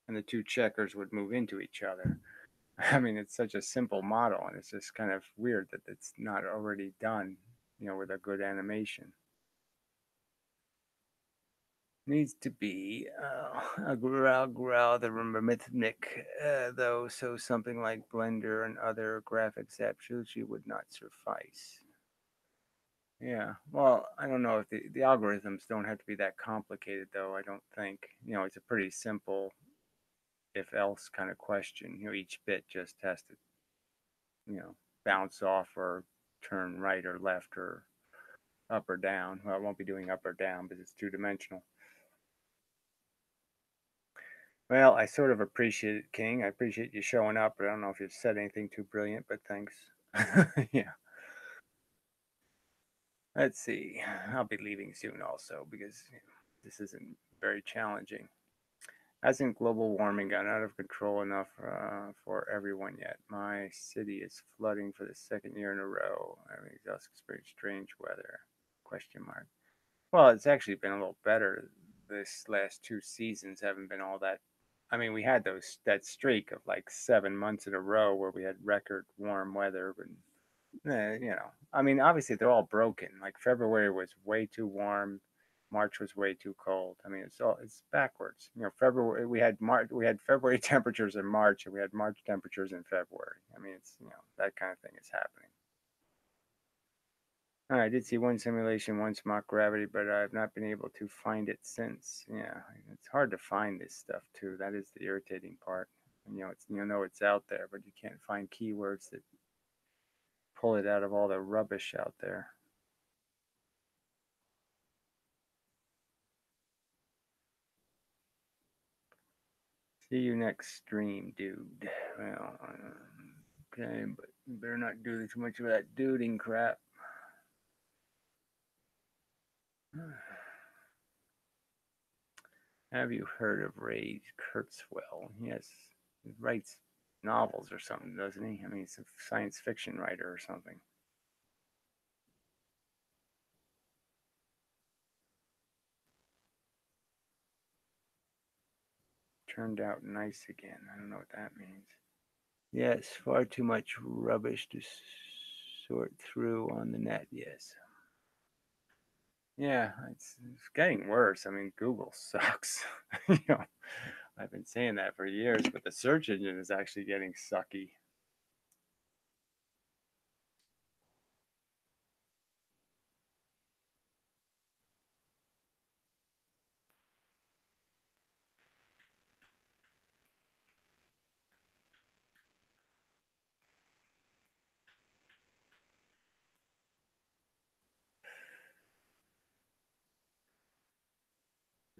and the two checkers would move into each other. I mean, it's such a simple model, and it's just kind of weird that it's not already done, with a good animation. Needs to be a growl the rhythmic, though, so something like Blender and other graphics apps usually would not suffice. Yeah, well, I don't know if the algorithms don't have to be that complicated, though. I don't think, it's a pretty simple if else kind of question. Each bit just has to, you know, bounce off or turn right or left or up or down. Well, it won't be doing up or down because it's two dimensional. Well, I sort of appreciate it, King. I appreciate you showing up, but I don't know if you've said anything too brilliant, but thanks. Yeah. Let's see. I'll be leaving soon also because this isn't very challenging. Hasn't global warming gotten out of control enough for everyone yet? My city is flooding for the second year in a row. Having just experienced strange weather. Question mark. Well, it's actually been a little better. This last two seasons haven't been all that. I mean, we had that streak of like 7 months in a row where we had record warm weather, but I mean, obviously they're all broken. Like February was way too warm, March was way too cold. I mean, it's backwards. February we had February temperatures in March, and we had March temperatures in February. I mean, it's that kind of thing is happening. I did see one simulation once, mock gravity, but I've not been able to find it since. Yeah, it's hard to find this stuff too. That is the irritating part. And, it's out there, but you can't find keywords that pull it out of all the rubbish out there. See you next stream, dude. Well, okay, but you better not do too much of that duding crap. Have you heard of Ray Kurzweil? Yes, he writes novels or something, doesn't he? I mean, he's a science fiction writer or something. Turned out nice again. I don't know what that means. Yes, far too much rubbish to sort through on the net. Yes. Yeah, it's getting worse. I mean, Google sucks. you know, I've been saying that for years, but the search engine is actually getting sucky.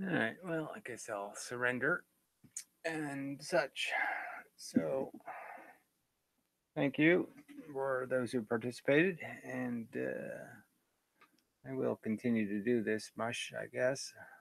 All right, well, I guess I'll surrender and such. So, thank you for those who participated, and I will continue to do this mush, I guess.